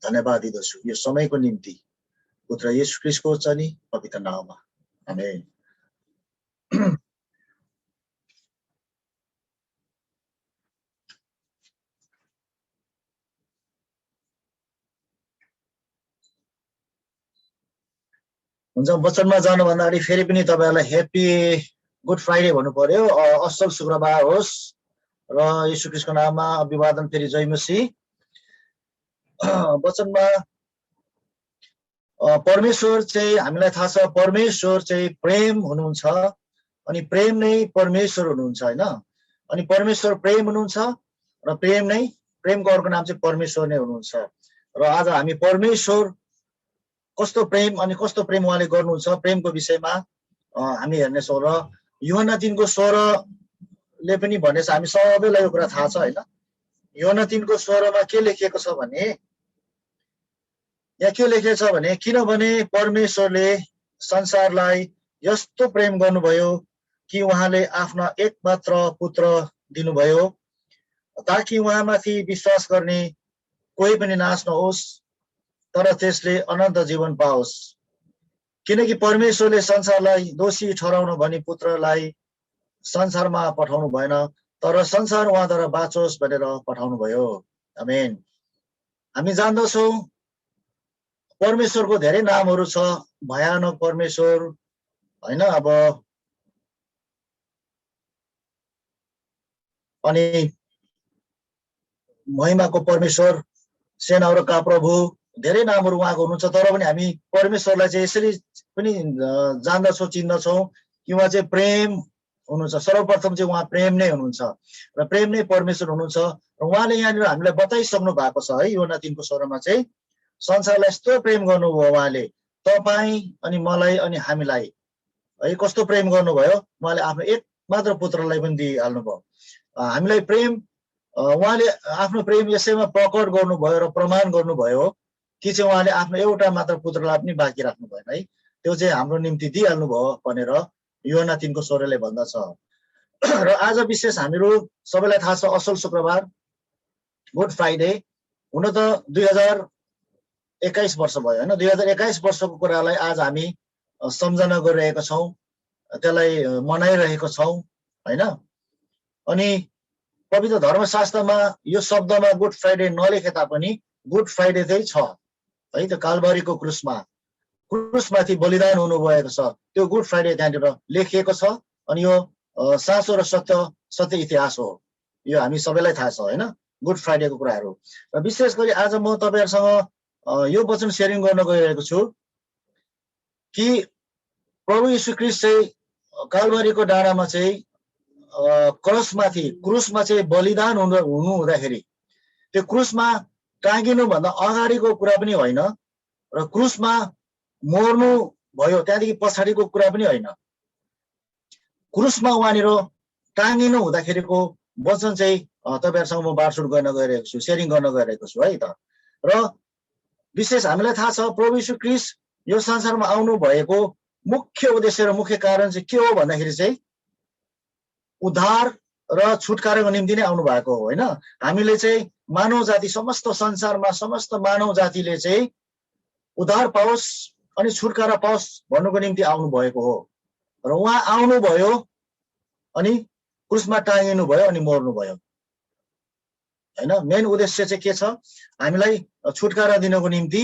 धन्यवाद दिदछु यो समयको निम्ति पुत्र येशू ख्रीष्टको चनी पवित्र नाममा आमेन। हुन्छ वचनमा जानुभन्दा अगाडि फेरि पनि तपाईहरुलाई ह्यापी गुड फ्राइडे भन्नु पर्यो। असल शुक्रबार होस् र येशू ख्रीष्टको नाममा अभिवादन फेरि जय मसीह। वचनमा परमेश्वर चाहिँ हामीलाई थाहा छ परमेश्वर चाहिँ प्रेम हुनुहुन्छ अनि प्रेम नै परमेश्वर हुनुहुन्छ हैन। अनि परमेश्वर प्रेम हुनुहुन्छ र प्रेमको अर्को नाम चाहिँ परमेश्वर नै हुनुहुन्छ। र आज हामी परमेश्वर कस्तो प्रेम अनि कस्तो प्रेम उहाँले गर्नुहुन्छ प्रेमको विषयमा हामी हेर्नेछौँ। र यूहन्ना 3:16 ले पनि भनेछ हामी सबैलाई यो कुरा थाहा छ हैन। यूहन्ना 3:16 मा के लेखिएको छ भने यहाँ के लेखिएको छ भने किनभने परमेश्वरले संसारलाई यस्तो प्रेम गर्नुभयो कि उहाँले आफ्ना एकमात्र पुत्र दिनुभयो ताकि उहाँमाथि विश्वास गर्ने कोही पनि नाश नहोस् तर त्यसले अनन्त जीवन पाओस्। किनकि परमेश्वरले संसारलाई दोषी ठहराउन भनी पुत्रलाई संसारमा पठाउनु भएन तर संसार उहाँद्वारा बाँचोस् भनेर पठाउनु भयो। आमेन। हामी जान्दछौँ परमेश्वरको धेरै नामहरू छ। भयानक परमेश्वर हैन। अब अनि महिमाको परमेश्वर सेनाहरूका प्रभु धेरै नामहरू उहाँको हुनुहुन्छ। तर पनि हामी परमेश्वरलाई चाहिँ यसरी पनि जान्दछौँ चिन्दछौँ कि उहाँ चाहिँ प्रेम हुनुहुन्छ। सर्वप्रथम चाहिँ उहाँ प्रेम नै हुनुहुन्छ र प्रेम नै परमेश्वर हुनुहुन्छ। र उहाँले यहाँनिर हामीलाई बताइसक्नु भएको छ है यूहन्ना 3:16 मा चाहिँ संसारलाई यस्तो प्रेम गर्नुभयो उहाँले तपाईँ अनि मलाई अनि हामीलाई है। कस्तो प्रेम गर्नुभयो उहाँले आफ्नो एकमात्र पुत्रलाई पनि दिइहाल्नुभयो हामीलाई प्रेम। उहाँले आफ्नो प्रेम यसैमा प्रकट गर्नुभयो र प्रमाण गर्नुभयो कि चाहिँ उहाँले आफ्नो एउटा मात्र पुत्रलाई पनि बाँकी राख्नु भएन है। त्यो चाहिँ हाम्रो निम्ति दिइहाल्नुभयो भनेर यूहन्ना 3:16 ले भन्दछ। र आज विशेष हामीहरू सबैलाई थाहा छ असल शुक्रबार गुड फ्राइडे हुन त 2021 वर्ष भयो हैन। 2021 वर्षको कुरालाई आज हामी सम्झना गरिरहेका छौँ त्यसलाई मनाइरहेका छौँ हैन। अनि पवित्र धर्मशास्त्रमा यो शब्दमा गुड फ्राइडे नलेखे तापनि गुड फ्राइडे चाहिँ छ है। त्यो कालभरीको क्रुसमाथि बलिदान हुनुभएको छ त्यो गुड फ्राइडे त्यहाँनिर लेखिएको छ। अनि यो साँचो र सत्य इतिहास हो यो हामी सबैलाई थाहा छ हैन गुड फ्राइडेको कुराहरू। र विशेष गरी आज म तपाईहरुसँग यो वचन शेयरिङ गर्न गइरहेको छु कि प्रभु येशू ख्रीष्ट चाहिँ कालभरीको डाँडामा चाहिँ क्रुसमा चाहिँ बलिदान हुनु हुँदाखेरि त्यो क्रुसमा टाँगिनु भन्दा अगाडिको कुरा पनि होइन र क्रुसमा मर्नु भयो त्यहाँदेखि पछाडिको कुरा पनि होइन। क्रुसमा उहाँनिर टाँगिनु हुँदाखेरिको वचन चाहिँ तपाईहरुसँग म बाँडचुँड गर्न गइरहेको छु शेयरिङ गर्न गइरहेको छु है त। र विशेष हामीलाई थाहा छ प्रभु येशू ख्रीष्ट यो संसारमा आउनु भएको मुख्य उद्देश्य र मुख्य कारण चाहिँ के हो भन्दाखेरि चाहिँ उद्धार र छुटकाराको निम्ति नै आउनु भएको हो हैन। हामीले चाहिँ मानव जाति समस्त संसारमा समस्त मानव जातिले चाहिँ उद्धार पाओस् अनि छुटकारा पाओस् भन्नुको निम्ति आउनु भएको हो। र उहाँ आउनुभयो अनि क्रुसमा टाँगिनु भयो अनि मर्नु भयो हैन। मेन उद्देश्य चाहिँ के छ हामीलाई छुटकारा दिनको निम्ति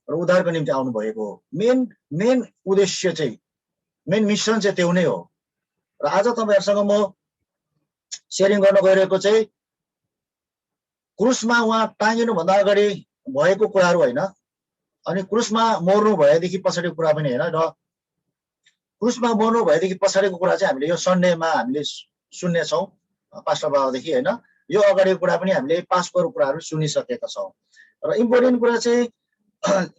र उद्धारको निम्ति आउनु भएको हो। मेन उद्देश्य चाहिँ मेन मिसन चाहिँ त्यो नै हो। र आज तपाईहरुसँग म शेयरिङ गर्न गइरहेको चाहिँ क्रुसमा उहाँ टाँगिनु भन्दा अगाडि भएको कुराहरू होइन अनि क्रुसमा मर्नु भएदेखि पछाडिको कुरा पनि होइन। र क्रुसमा मर्नु भएदेखि पछाडिको कुरा चाहिँ हामीले यो सन्डेमा हामीले सुन्नेछौँ पास्टर बाबादेखि होइन। यो अगाडिको कुरा पनि हामीले पास्टरको कुराहरू सुनिसकेका छौँ। र इम्पोर्टेन्ट कुरा चाहिँ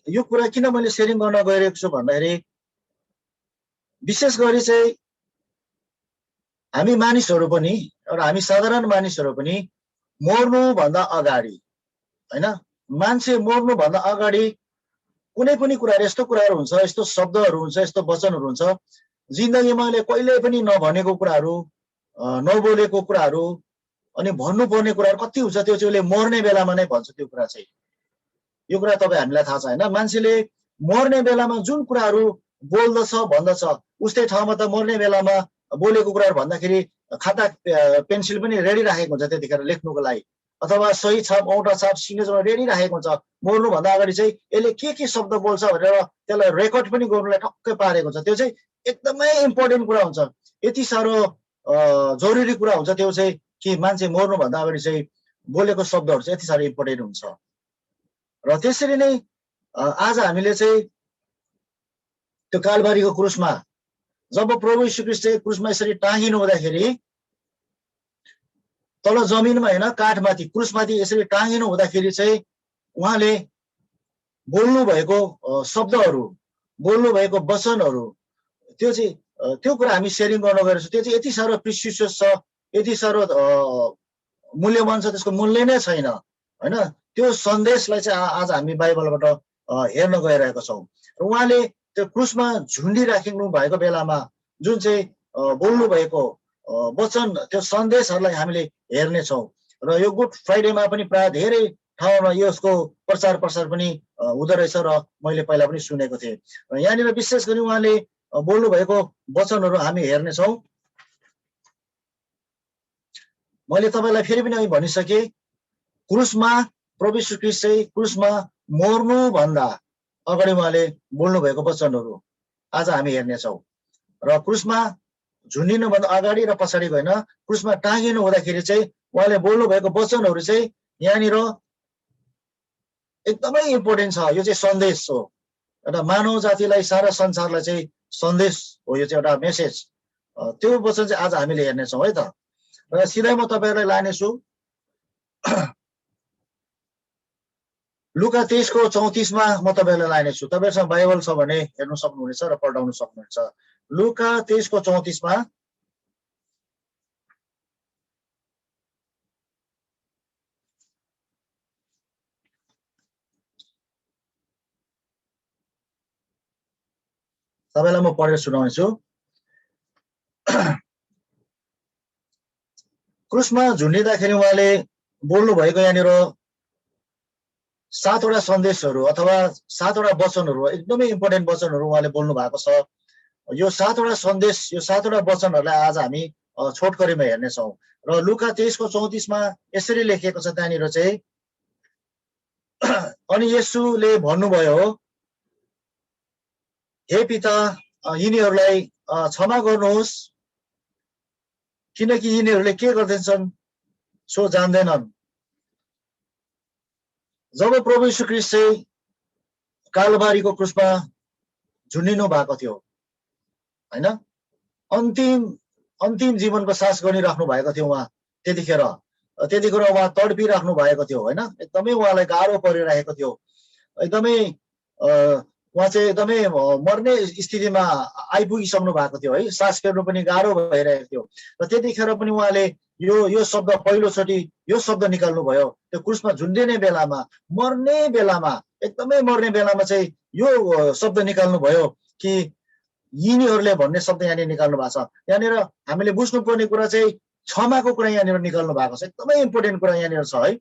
यो कुरा किन मैले शेयरिङ गर्न गइरहेको छु भन्दाखेरि विशेष गरी चाहिँ हामी मानिसहरू पनि र हामी साधारण मानिसहरू पनि मर्नुभन्दा अगाडि हैन मान्छे मर्नुभन्दा अगाडि कुनै पनि कुराहरू यस्तो कुराहरू हुन्छ यस्तो शब्दहरू हुन्छ यस्तो वचनहरू हुन्छ जिन्दगीमा ले कहिले पनि नभनेको कुराहरू नबोलेको कुराहरू अनि भन्नुपर्ने कुराहरू कति हुन्छ त्यो चाहिँ उसले मर्ने बेलामा नै भन्छ। त्यो कुरा चाहिँ यो कुरा तपाईँ हामीलाई थाहा छ होइन। मान्छेले मर्ने बेलामा जुन कुराहरू बोल्दछ भन्दछ उस्तै ठाउँमा त मर्ने बेलामा बोलेको कुराहरू भन्दाखेरि खाता पेन्सिल पनि रेडी राखेको हुन्छ त्यतिखेर लेख्नुको लागि, अथवा सही छाप औँठा छाप सिग्नेचरमा रेडी राखेको हुन्छ। मर्नुभन्दा अगाडि चाहिँ यसले के शब्द बोल्छ भनेर त्यसलाई रेकर्ड पनि गर्नुलाई टक्कै पारेको हुन्छ। त्यो चाहिँ एकदमै इम्पोर्टेन्ट कुरा हुन्छ, यति साह्रो जरुरी कुरा हुन्छ त्यो चाहिँ कि मान्छे मर्नुभन्दा अगाडि चाहिँ बोलेको शब्दहरू चाहिँ यति साह्रो इम्पोर्टेन्ट हुन्छ। र त्यसरी नै आज हामीले चाहिँ त्यो कालबारीको क्रुसमा जब प्रभु यीशु ख्रीष्ट चाहिँ क्रुसमा यसरी टाँगिनु हुँदाखेरि तल जमिनमा होइन काठमाथि क्रुसमाथि यसरी टाँगिनु हुँदाखेरि चाहिँ उहाँले बोल्नु भएको शब्दहरू बोल्नु भएको वचनहरू त्यो चाहिँ त्यो कुरा हामी सेयरिङ गर्न गएको छौँ। त्यो चाहिँ यति साह्रो प्रिसियस छ, यति साह्रो मूल्यवान छ, त्यसको मूल्य नै छैन होइन। त्यो सन्देशलाई चाहिँ आज हामी बाइबलबाट हेर्न गइरहेका छौँ। र उहाँले त्यो क्रुसमा झुन्डिराख्नु भएको बेलामा जुन चाहिँ बोल्नु भएको वचन त्यो सन्देशहरूलाई हामीले हेर्नेछौँ। र यो गुड फ्राइडेमा पनि प्राय धेरै ठाउँमा यसको प्रचार प्रसार पनि हुँदो रहेछ र मैले पहिला पनि सुनेको थिएँ। र यहाँनिर विशेष गरी उहाँले बोल्नु भएको वचनहरू हामी हेर्नेछौँ। मैले तपाईँलाई फेरि पनि अहिले भनिसकेँ, क्रुसमा प्रभु यीशु ख्रीष्ट चाहिँ क्रुसमा मर्नुभन्दा अगाडि उहाँले बोल्नु भएको वचनहरू आज हामी हेर्नेछौँ। र क्रुसमा झुन्डिनुभन्दा अगाडि र पछाडि होइन, क्रुसमा टाँगिनु हुँदाखेरि चाहिँ उहाँले बोल्नु भएको वचनहरू चाहिँ यहाँनिर एकदमै इम्पोर्टेन्ट छ। यो चाहिँ सन्देश हो, एउटा मानव जातिलाई सारा संसारलाई चाहिँ सन्देश हो, यो चाहिँ एउटा मेसेज। त्यो वचन चाहिँ आज हामीले हेर्नेछौँ है त। र सिधै म तपाईँहरूलाई लानेछु लुका 23:34मा म तपाईँहरूलाई लानेछु। तपाईँसँग बाइबल छ भने हेर्नु सक्नुहुनेछ र पढाउनु सक्नुहुन्छ। लुका 23:34मा तपाईँलाई म पढेर सुनाउनेछु। क्रुसमा झुन्डिँदाखेरि उहाँले बोल्नु भएको यहाँनिर 7वटा सन्देशहरू अथवा 7वटा वचनहरू, एकदमै इम्पोर्टेन्ट वचनहरू उहाँले बोल्नु भएको छ। यो 7वटा सन्देश, यो 7वटा वचनहरूलाई आज हामी छोटकरीमा हेर्नेछौँ। र लुका 23:34मा यसरी लेखिएको छ त्यहाँनिर चाहिँ, अनि येशूले भन्नुभयो, हे पिता यिनीहरूलाई क्षमा गर्नुहोस् किनकि यिनीहरूले के गर्दैछन् सो जान्दैनन्। जब प्रभु यीशु ख्रीष्ट चाहिँ कालबारीको क्रुसमा झुन्डिनु भएको थियो होइन, अन्तिम जीवनको सास गरिराख्नु भएको थियो उहाँ। त्यतिखेर उहाँ तडपिराख्नु भएको थियो होइन, एकदमै उहाँलाई गाह्रो परिरहेको थियो, एकदमै उहाँ चाहिँ एकदमै मर्ने स्थितिमा आइपुगिसक्नु भएको थियो है, सास फेर्नु पनि गाह्रो भइरहेको थियो। र त्यतिखेर पनि उहाँले यो शब्द पहिलोचोटि यो शब्द निकाल्नु भयो। त्यो क्रुसमा झुन्डिने बेलामा, मर्ने बेलामा, एकदमै मर्ने बेलामा चाहिँ यो शब्द निकाल्नु भयो कि यिनीहरूले भन्ने शब्द यहाँनिर निकाल्नु भएको छ। यहाँनिर हामीले बुझ्नुपर्ने कुरा चाहिँ क्षमाको कुरा यहाँनिर निकाल्नु भएको छ। एकदमै इम्पोर्टेन्ट कुरा यहाँनिर छ है।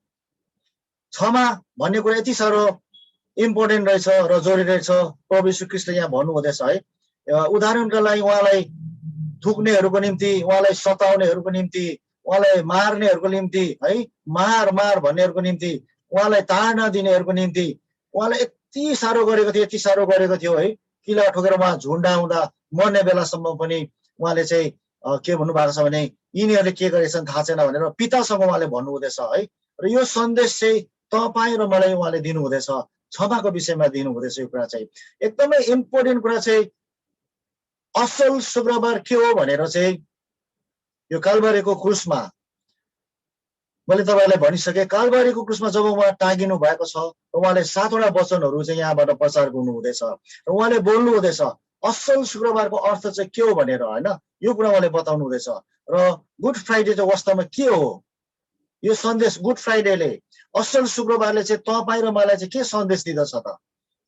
क्षमा भन्ने कुरा यति साह्रो इम्पोर्टेन्ट रहेछ र जरुरी रहेछ। प्रभु यीशु ख्रीष्टले यहाँ भन्नु हुँदैछ है। उदाहरणका लागि उहाँलाई थुक्नेहरूको निम्ति, उहाँलाई सताउनेहरूको निम्ति, उहाँलाई मार्नेहरूको निम्ति है, मार भन्नेहरूको निम्ति, उहाँलाई ताडना दिनेहरूको निम्ति उहाँलाई यति साह्रो गरेको थियो है। किला ठोकेर उहाँ झुन्डाउँदा मर्ने बेलासम्म पनि उहाँले चाहिँ के भन्नुभएको छ भने यिनीहरूले के गरेछन् थाहा छैन भनेर पितासँग उहाँले भन्नुहुँदैछ है। र यो सन्देश चाहिँ तपाईँ र मलाई उहाँले दिनुहुँदैछ, क्षमाको विषयमा दिनुहुँदैछ। यो कुरा चाहिँ एकदमै इम्पोर्टेन्ट कुरा चाहिँ असल शुक्रबार के हो भनेर चाहिँ यो कालबारीको क्रुसमा मैले तपाईँलाई भनिसकेँ। कालबारीको क्रुसमा जब उहाँ टाँगिनु भएको छ उहाँले 7वटा वचनहरू चाहिँ यहाँबाट प्रचार गर्नु हुँदैछ र उहाँले बोल्नु हुँदैछ असल शुक्रबारको अर्थ चाहिँ के हो भनेर होइन, यो कुरा उहाँले बताउनु हुँदैछ। र गुड फ्राइडे चाहिँ वास्तवमा के हो, यो सन्देश गुड फ्राइडेले, असल शुक्रबारले चाहिँ तपाईँ र मलाई चाहिँ के सन्देश दिँदछ त,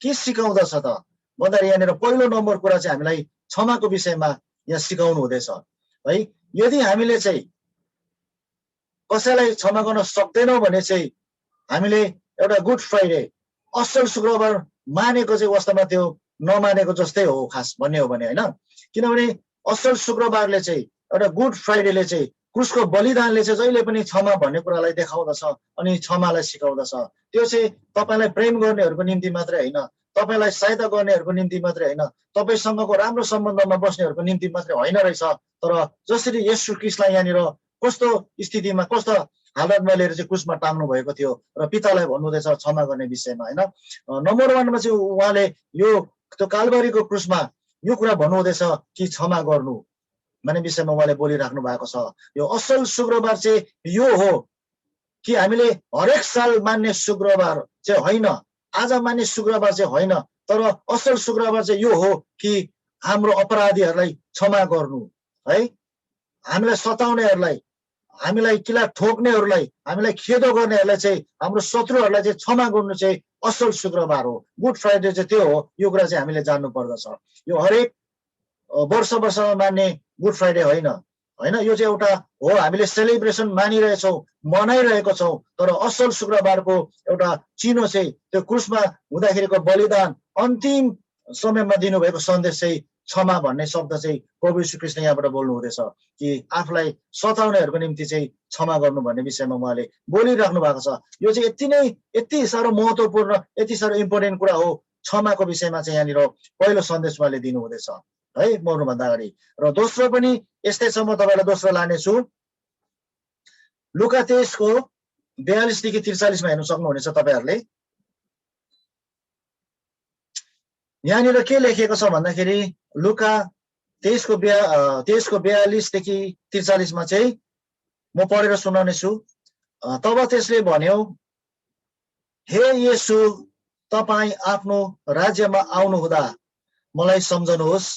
के सिकाउँदछ त भन्दाखेरि यहाँनिर पहिलो नम्बर कुरा चाहिँ हामीलाई क्षमाको विषयमा यहाँ सिकाउनु हुँदैछ है। यदि हामीले चाहिँ कसैलाई क्षमा गर्न सक्दैनौँ भने चाहिँ हामीले एउटा गुड फ्राइडे असल शुक्रबार मानेको चाहिँ वास्तवमा त्यो नमानेको जस्तै हो खास भन्ने हो भने, होइन? किनभने असल शुक्रबारले चाहिँ एउटा गुड फ्राइडेले चाहिँ क्रुसको बलिदानले चाहिँ जहिले पनि क्षमा भन्ने कुरालाई देखाउँदछ अनि क्षमालाई सिकाउँदछ। त्यो चाहिँ तपाईलाई प्रेम गर्नेहरूको निम्ति मात्रै होइन, तपाईलाई सहायता गर्नेहरूको निम्ति मात्रै होइन, तपाईसँगको राम्रो सम्बन्धमा बस्नेहरूको निम्ति मात्रै होइन रहेछ। तर जसरी येशू ख्रीष्टलाई यहाँनिर कस्तो स्थितिमा कस्तो हालतमा लिएर चाहिँ क्रुसमा टाङ्नु भएको थियो र पितालाई भन्नुहुँदैछ क्षमा गर्ने विषयमा, होइन? नम्बर 1मा चाहिँ उहाँले यो त्यो कालबारीको क्रुसमा यो कुरा भन्नुहुँदैछ कि क्षमा गर्नु भन्ने विषयमा उहाँले बोलिराख्नु भएको छ। यो असल शुक्रबार चाहिँ यो हो कि हामीले हरेक साल मान्ने शुक्रबार चाहिँ होइन, आज मान्ने शुक्रबार चाहिँ होइन, तर असल शुक्रबार चाहिँ यो हो कि हाम्रो अपराधीहरूलाई क्षमा गर्नु, है? हामीलाई सताउनेहरूलाई, हामीलाई किला ठोक्नेहरूलाई, हामीलाई खेदो गर्नेहरूलाई चाहिँ, हाम्रो शत्रुहरूलाई चाहिँ क्षमा गर्नु चाहिँ असल शुक्रबार हो। गुड फ्राइडे चाहिँ त्यो हो। यो कुरा चाहिँ हामीले जान्नु पर्दछ। यो हरेक वर्षमा मान्ने गुड फ्राइडे होइन, होइन? यो चाहिँ एउटा हो, हामीले सेलिब्रेसन मानिरहेछौँ, मनाइरहेको छौँ, तर असल शुक्रबारको एउटा चिनो चाहिँ त्यो क्रुसमा हुँदाखेरिको बलिदान, अन्तिम समयमा दिनुभएको सन्देश चाहिँ क्षमा भन्ने शब्द चाहिँ प्रभु यीशु ख्रीष्ट यहाँबाट बोल्नु हुँदैछ कि आफूलाई सताउनेहरूको निम्ति चाहिँ क्षमा गर्नु भन्ने विषयमा उहाँले बोलिराख्नु भएको छ। यो चाहिँ यति साह्रो महत्त्वपूर्ण, यति साह्रो इम्पोर्टेन्ट कुरा हो। क्षमाको विषयमा चाहिँ यहाँनिर पहिलो सन्देश उहाँले दिनुहुँदैछ, है, मर्नुभन्दा अगाडि। र दोस्रो पनि यस्तै छ, म तपाईँलाई दोस्रो लानेछु। लुका 23को 42 देखि 43मा हेर्नु सक्नुहुनेछ तपाईँहरूले। यहाँनिर के लेखिएको छ भन्दाखेरि लुका 23को 42 देखि 43मा चाहिँ म पढेर सुनाउने छु। तब त्यसले भन्यो, हे येशू, तपाईँ आफ्नो राज्यमा आउनु हुँदा मलाई सम्झनुहोस्।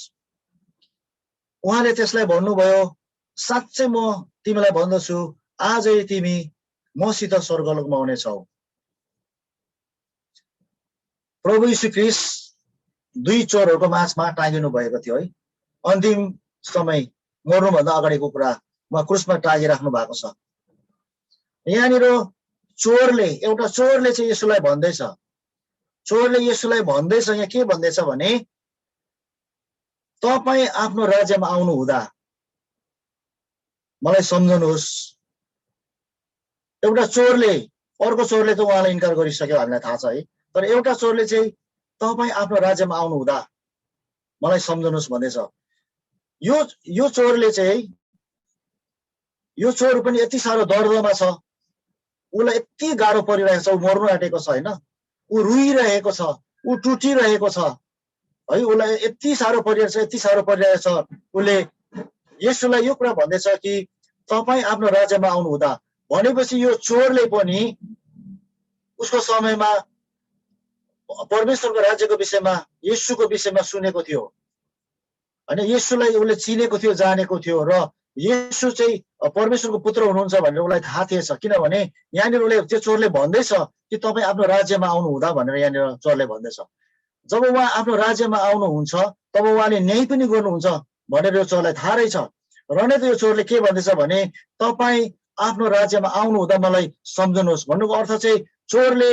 उहाँले त्यसलाई भन्नुभयो, साँच्चै म तिमीलाई भन्दछु, आजै तिमी मसित स्वर्गलोकमा आउनेछौ। प्रभु यीशु ख्रीष्ट 2 चोरहरूको माझमा टाँगिनु भएको थियो, है? अन्तिम समय मर्नुभन्दा अगाडिको कुरा उहाँ क्रुसमा टाँगिराख्नु भएको छ। यहाँनिर एउटा चोरले चाहिँ येशूलाई भन्दैछ, यहाँ के भन्दैछ भने, तपाईँ आफ्नो राज्यमा आउनु हुँदा मलाई सम्झनुहोस्। एउटा चोरले, अर्को चोरले त उहाँलाई इन्कार गरिसक्यो, हामीलाई थाहा छ, है? तर एउटा चोरले चाहिँ तपाईँ आफ्नो राज्यमा आउनु हुँदा मलाई सम्झनुहोस् भन्दैछ। यो चोरले चाहिँ, यो चोर पनि यति साह्रो दर्दमा छ, उसलाई यति गाह्रो परिरहेको छ, ऊ मर्नु आँटेको छ, होइन? ऊ रुइरहेको छ, ऊ टुटिरहेको छ, है? उसलाई यति साह्रो परिरहेको छ। उसले येशूलाई यो कुरा भन्दैछ कि तपाईँ आफ्नो राज्यमा आउनु हुँदा, भनेपछि यो चोरले पनि उसको समयमा परमेश्वरको राज्यको विषयमा, येशूको विषयमा सुनेको थियो, होइन? येशूलाई उसले चिनेको थियो, जानेको थियो, र येशू चाहिँ परमेश्वरको पुत्र हुनुहुन्छ भनेर उसलाई थाहा थिएछ। किनभने यहाँनिर उसले, त्यो चोरले भन्दैछ कि तपाईँ आफ्नो राज्यमा आउनु हुँदा भनेर यहाँनिर चोरले भन्दैछ। जब उहाँ आफ्नो राज्यमा आउनुहुन्छ तब उहाँले न्याय पनि गर्नुहुन्छ भनेर यो चोरलाई थाहा रहेछ। र नै त यो चोरले के भन्दैछ भने, तपाईँ आफ्नो राज्यमा आउनु हुँदा मलाई सम्झनुहोस् भन्नुको अर्थ चाहिँ चोरले,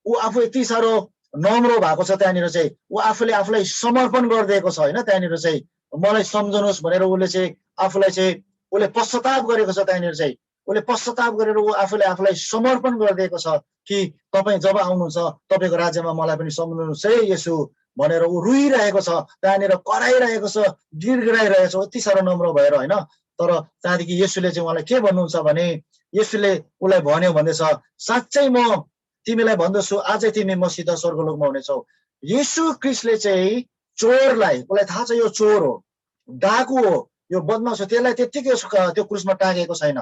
ऊ आफू यति साह्रो नम्र भएको छ, त्यहाँनिर चाहिँ ऊ आफूलाई समर्पण गरिदिएको छ, होइन? त्यहाँनिर चाहिँ मलाई सम्झनुहोस् भनेर उसले पश्चाताप गरेको छ। त्यहाँनिर चाहिँ उसले पश्चाताप गरेर ऊ आफूलाई समर्पण गरिदिएको छ कि तपाईँ जब आउनुहुन्छ तपाईँको राज्यमा मलाई पनि सम्झनुहोस् है येशू भनेर ऊ रुइरहेको छ, त्यहाँनिर कराइरहेको छ, गिडगिडाइरहेको छ, यति साह्रो नम्र भएर, होइन? तर त्यहाँदेखि येशूले चाहिँ उहाँलाई के भन्नुहुन्छ भने, येशूले उसलाई भन्यो भन्दैछ, साँच्चै म तिमीलाई भन्दछु, आजै तिमी मसित स्वर्गलोकमा आउनेछौ। येशू ख्रीष्टले चाहिँ चोरलाई, उसलाई थाहा छ यो चोर हो, डाकु हो, यो बदमास हो, त्यसलाई त्यत्तिकै त्यो क्रुसमा टाँगेको छैन,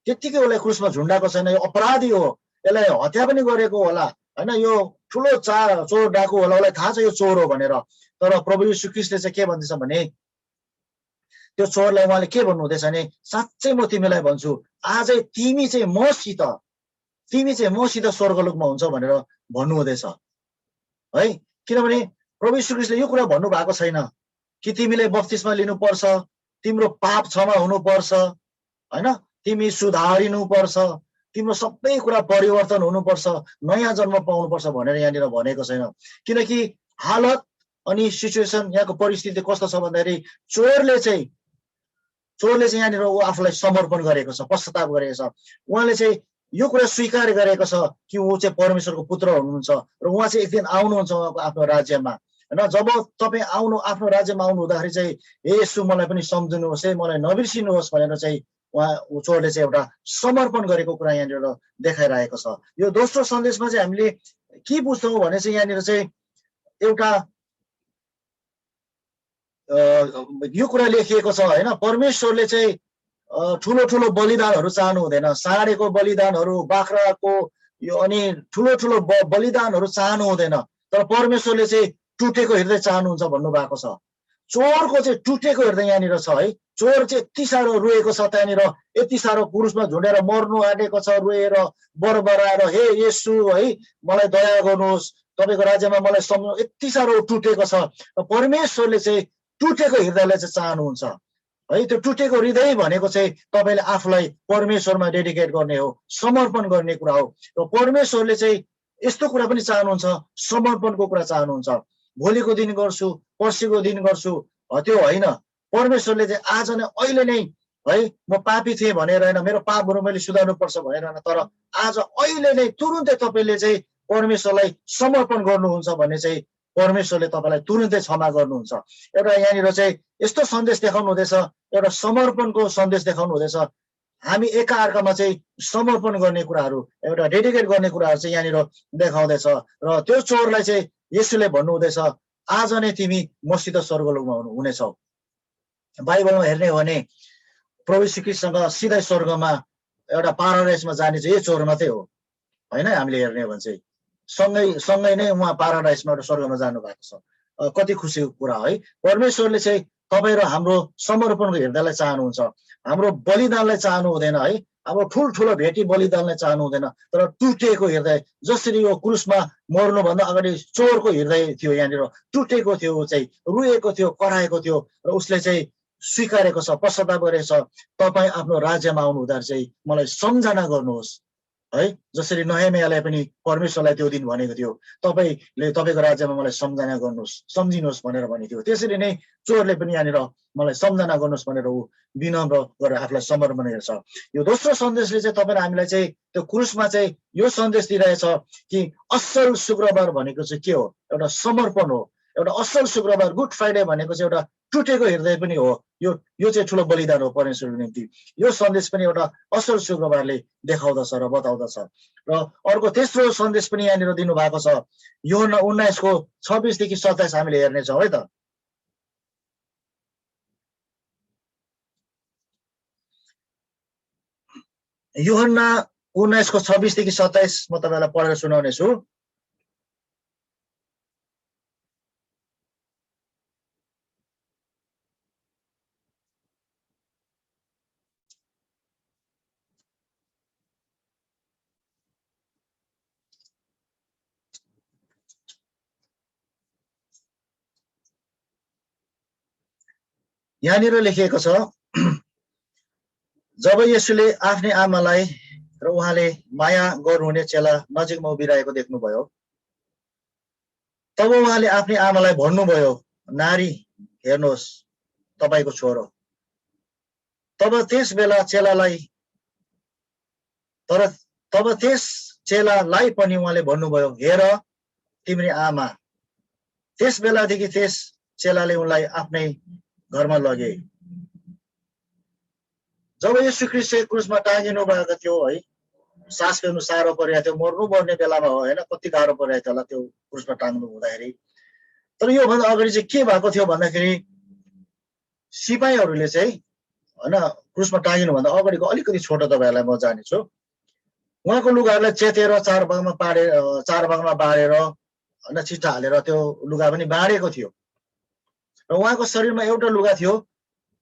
त्यत्तिकै उसलाई क्रुसमा झुन्डाएको छैन। यो अपराधी हो, यसलाई हत्या पनि गरेको होला, होइन? यो ठुलो चोर डाकु होला, उसलाई थाहा छ यो चोर हो भनेर। तर प्रभु यीशु ख्रीष्टले चाहिँ के भन्दैछ भने, त्यो चोरलाई उहाँले के भन्नुहुँदैछ भने, साँच्चै म तिमीलाई भन्छु, आजै तिमी चाहिँ मसित स्वर्गलोकमा हुन्छ भनेर भन्नुहुँदैछ, है? किनभने प्रभु यीशु ख्रीष्टले यो कुरा भन्नु भएको छैन कि तिमीले बप्तिस्मा लिनुपर्छ, तिम्रो पाप क्षमा हुनुपर्छ, होइन? तिमी सुधारिनु पर्छ, तिम्रो सबै कुरा परिवर्तन हुनुपर्छ, नयाँ जन्म पाउनुपर्छ भनेर यहाँनिर भनेको छैन। किनकि हालत अनि सिचुएसन यहाँको परिस्थिति कस्तो छ भन्दाखेरि चोरले चाहिँ यहाँनिर ऊ आफूलाई समर्पण गरेको छ, पश्चाताप गरेको छ। उहाँले चाहिँ यो कुरा स्वीकार गरेको छ कि ऊ चाहिँ परमेश्वरको पुत्र हुनुहुन्छ र उहाँ चाहिँ एक दिन आउनुहुन्छ उहाँको आफ्नो राज्यमा हैन। जब तपाईँ आफ्नो राज्यमा आउनु हुँदाखेरि चाहिँ हे येशू मलाई पनि सम्झिनुहोस् है, मलाई नबिर्सिनुहोस् भनेर चाहिँ उहाँ चोरले चाहिँ एउटा समर्पण गरेको कुरा यहाँनिर देखाइरहेको छ। यो दोस्रो सन्देशमा चाहिँ हामीले के बुझ्छौँ भने चाहिँ यहाँनिर चाहिँ एउटा यो कुरा लेखिएको छ हैन, परमेश्वरले चाहिँ ठुलो ठुलो बलिदानहरू चाहनु हुँदैन, साँडेको बलिदानहरू, बाख्राको यो अनि ठुलो ठुलो बलिदानहरू चाहनु हुँदैन, तर परमेश्वरले चाहिँ टुटेको हृदय चाहनुहुन्छ भन्नुभएको छ। चोरको चाहिँ टुटेको हृदय यहाँनिर छ है। चोर चाहिँ यति साह्रो रोएको छ त्यहाँनिर, यति साह्रो क्रुसमा झुन्डेर मर्नु आँटेको छ, रोएर बरबराएर हे येशू है मलाई दया गर्नुहोस्, तपाईँको राज्यमा मलाई सम्झनु, यति साह्रो टुटेको छ। परमेश्वरले चाहिँ टुटेको हृदयलाई चाहिँ चाहनुहुन्छ है। त्यो टुटेको हृदय भनेको चाहिँ तपाईँले आफूलाई परमेश्वरमा डेडिकेट गर्ने हो, समर्पण गर्ने कुरा हो। र परमेश्वरले चाहिँ यस्तो कुरा पनि चाहनुहुन्छ, समर्पणको कुरा चाहनुहुन्छ। भोलिको दिन गर्छु, पर्सिको दिन गर्छु त्यो होइन। परमेश्वरले चाहिँ आज नै अहिले नै है म पापी थिएँ भनेर होइन, मेरो पापहरू मैले सुधार्नुपर्छ भनेर होइन, तर आज अहिले नै तुरुन्तै तपाईँले चाहिँ परमेश्वरलाई समर्पण गर्नुहुन्छ भने चाहिँ परमेश्वरले तपाईँलाई तुरुन्तै क्षमा गर्नुहुन्छ। एउटा यहाँनिर चाहिँ यस्तो सन्देश देखाउनु हुँदैछ, एउटा समर्पणको सन्देश देखाउनु हुँदैछ। हामी एकाअर्कामा चाहिँ समर्पण गर्ने कुराहरू, एउटा डेडिकेट गर्ने कुराहरू चाहिँ यहाँनिर देखाउँदैछ। र त्यो चोरलाई चाहिँ येशूले भन्नुहुँदैछ आज नै तिमी मसित स्वर्गलोकमा हुनेछौ। बाइबलमा हेर्ने हो भने प्रभु श्री कृष्णसँग सिधै स्वर्गमा एउटा पाराडाइसमा जाने चाहिँ यो चोर मात्रै हो होइन। हामीले हेर्ने हो भने चाहिँ सँगै नै उहाँ पाराडाइसमा एउटा स्वर्गमा जानु भएको छ। कति खुसीको कुरा है। परमेश्वरले चाहिँ तपाईँ र हाम्रो समर्पणको हृदयलाई चाहनुहुन्छ, हाम्रो बलिदानलाई चाहनु हुँदैन है, हाम्रो ठुल्ठुलो भेटी बलिदानलाई चाहनु हुँदैन, तर टुटेको हृदय। जसरी यो क्रुसमा मर्नुभन्दा अगाडि चोरको हृदय थियो, यहाँनिर टुटेको थियो, ऊ चाहिँ रुएको थियो, कराएको थियो र उसले चाहिँ स्वीकारेको छ, पश्चाताप गरेको छ, तपाईँ आफ्नो राज्यमा आउनु हुँदाखेरि चाहिँ मलाई सम्झना गर्नुहोस् है। जसरी नहेमियालाई पनि परमेश्वरलाई त्यो दिन भनेको थियो तपाईँले तपाईँको राज्यमा मलाई सम्झना गर्नुहोस्, सम्झिनुहोस् भनेर भनेको थियो। त्यसरी नै चोरले पनि यहाँनिर मलाई सम्झना गर्नुहोस् भनेर ऊ विनम्र गरेर आफूलाई समर्पण गर्छ। यो दोस्रो सन्देशले चाहिँ तपाईँ र हामीलाई चाहिँ त्यो क्रुसमा चाहिँ यो सन्देश दिइरहेछ कि असल शुक्रबार भनेको चाहिँ के हो, एउटा समर्पण हो। एउटा असल शुक्रबार, गुड फ्राइडे भनेको चाहिँ एउटा टुटेको हृदय पनि हो। यो चाहिँ ठुलो बलिदान हो परमेश्वरको निम्ति। यो सन्देश पनि एउटा असल शुक्रबारले देखाउँदछ र बताउँदछ। र अर्को तेस्रो सन्देश पनि यहाँनिर दिनुभएको छ, यूहन्ना 19:26-27 हामीले हेर्नेछौँ है त। यूहन्ना 19:26-27 म तपाईँलाई पढेर सुनाउनेछु। यहाँनिर लेखिएको छ, जब येशूले आफ्नै आमालाई र उहाँले माया गर्नुहुने चेला नजिकमा उभिरहेको देख्नुभयो, तब उहाँले आफ्नै आमालाई भन्नुभयो, नारी हेर्नुहोस् तपाईँको छोरो। तब त्यस चेलालाई पनि उहाँले भन्नुभयो, हेर तिम्रो आमा। त्यस बेलादेखि त्यस चेलाले उनलाई आफ्नै घरमा लगे। जब येशू ख्रीष्ट क्रुसमा टाँगिनु भएको थियो है, सास फेर्नु साह्रो परिरहेको थियो, मर्ने बेलामा हो होइन, कति गाह्रो परिरहेको थियो होला त्यो क्रुसमा टाँग्नु हुँदाखेरि। तर योभन्दा अगाडि चाहिँ के भएको थियो भन्दाखेरि सिपाहीहरूले चाहिँ होइन क्रुसमा टाँगिनुभन्दा अगाडिको अलिकति छोटो तपाईँहरूलाई म जानेछु। उहाँको लुगाहरूलाई चेतेर चार भागमा बाँडेर होइन चिट्ठा हालेर त्यो लुगा पनि बाँडेको थियो। र उहाँको शरीरमा एउटा लुगा थियो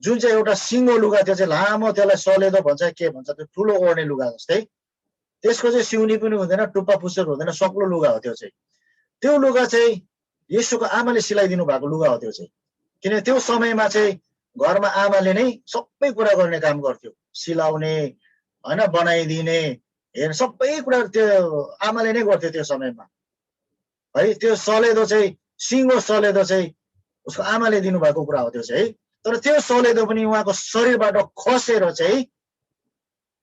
जुन चाहिँ एउटा सिङ्गो लुगा थियो, चाहिँ लामो, त्यसलाई सलेदो भन्छ के भन्छ, त्यो ठुलो ओढ्ने लुगा जस्तै। त्यसको चाहिँ सिउनी पनि हुँदैन, टुप्पा पुच्छर हुँदैन, सक्लो लुगा हो त्यो चाहिँ। त्यो लुगा चाहिँ येशूको आमाले सिलाइदिनु भएको लुगा हो त्यो चाहिँ। किन त्यो समयमा चाहिँ घरमा आमाले नै सबै कुरा गर्ने काम गर्थ्यो, सिलाउने होइन, बनाइदिने हेर्नु सबै कुरा त्यो आमाले नै गर्थ्यो त्यो समयमा है। त्यो सलेदो चाहिँ सिङ्गो सलेदो चाहिँ उसको आमाले दिनुभएको कुरा हो त्यो चाहिँ है। तर त्यो सलेदो पनि उहाँको शरीरबाट खसेर चाहिँ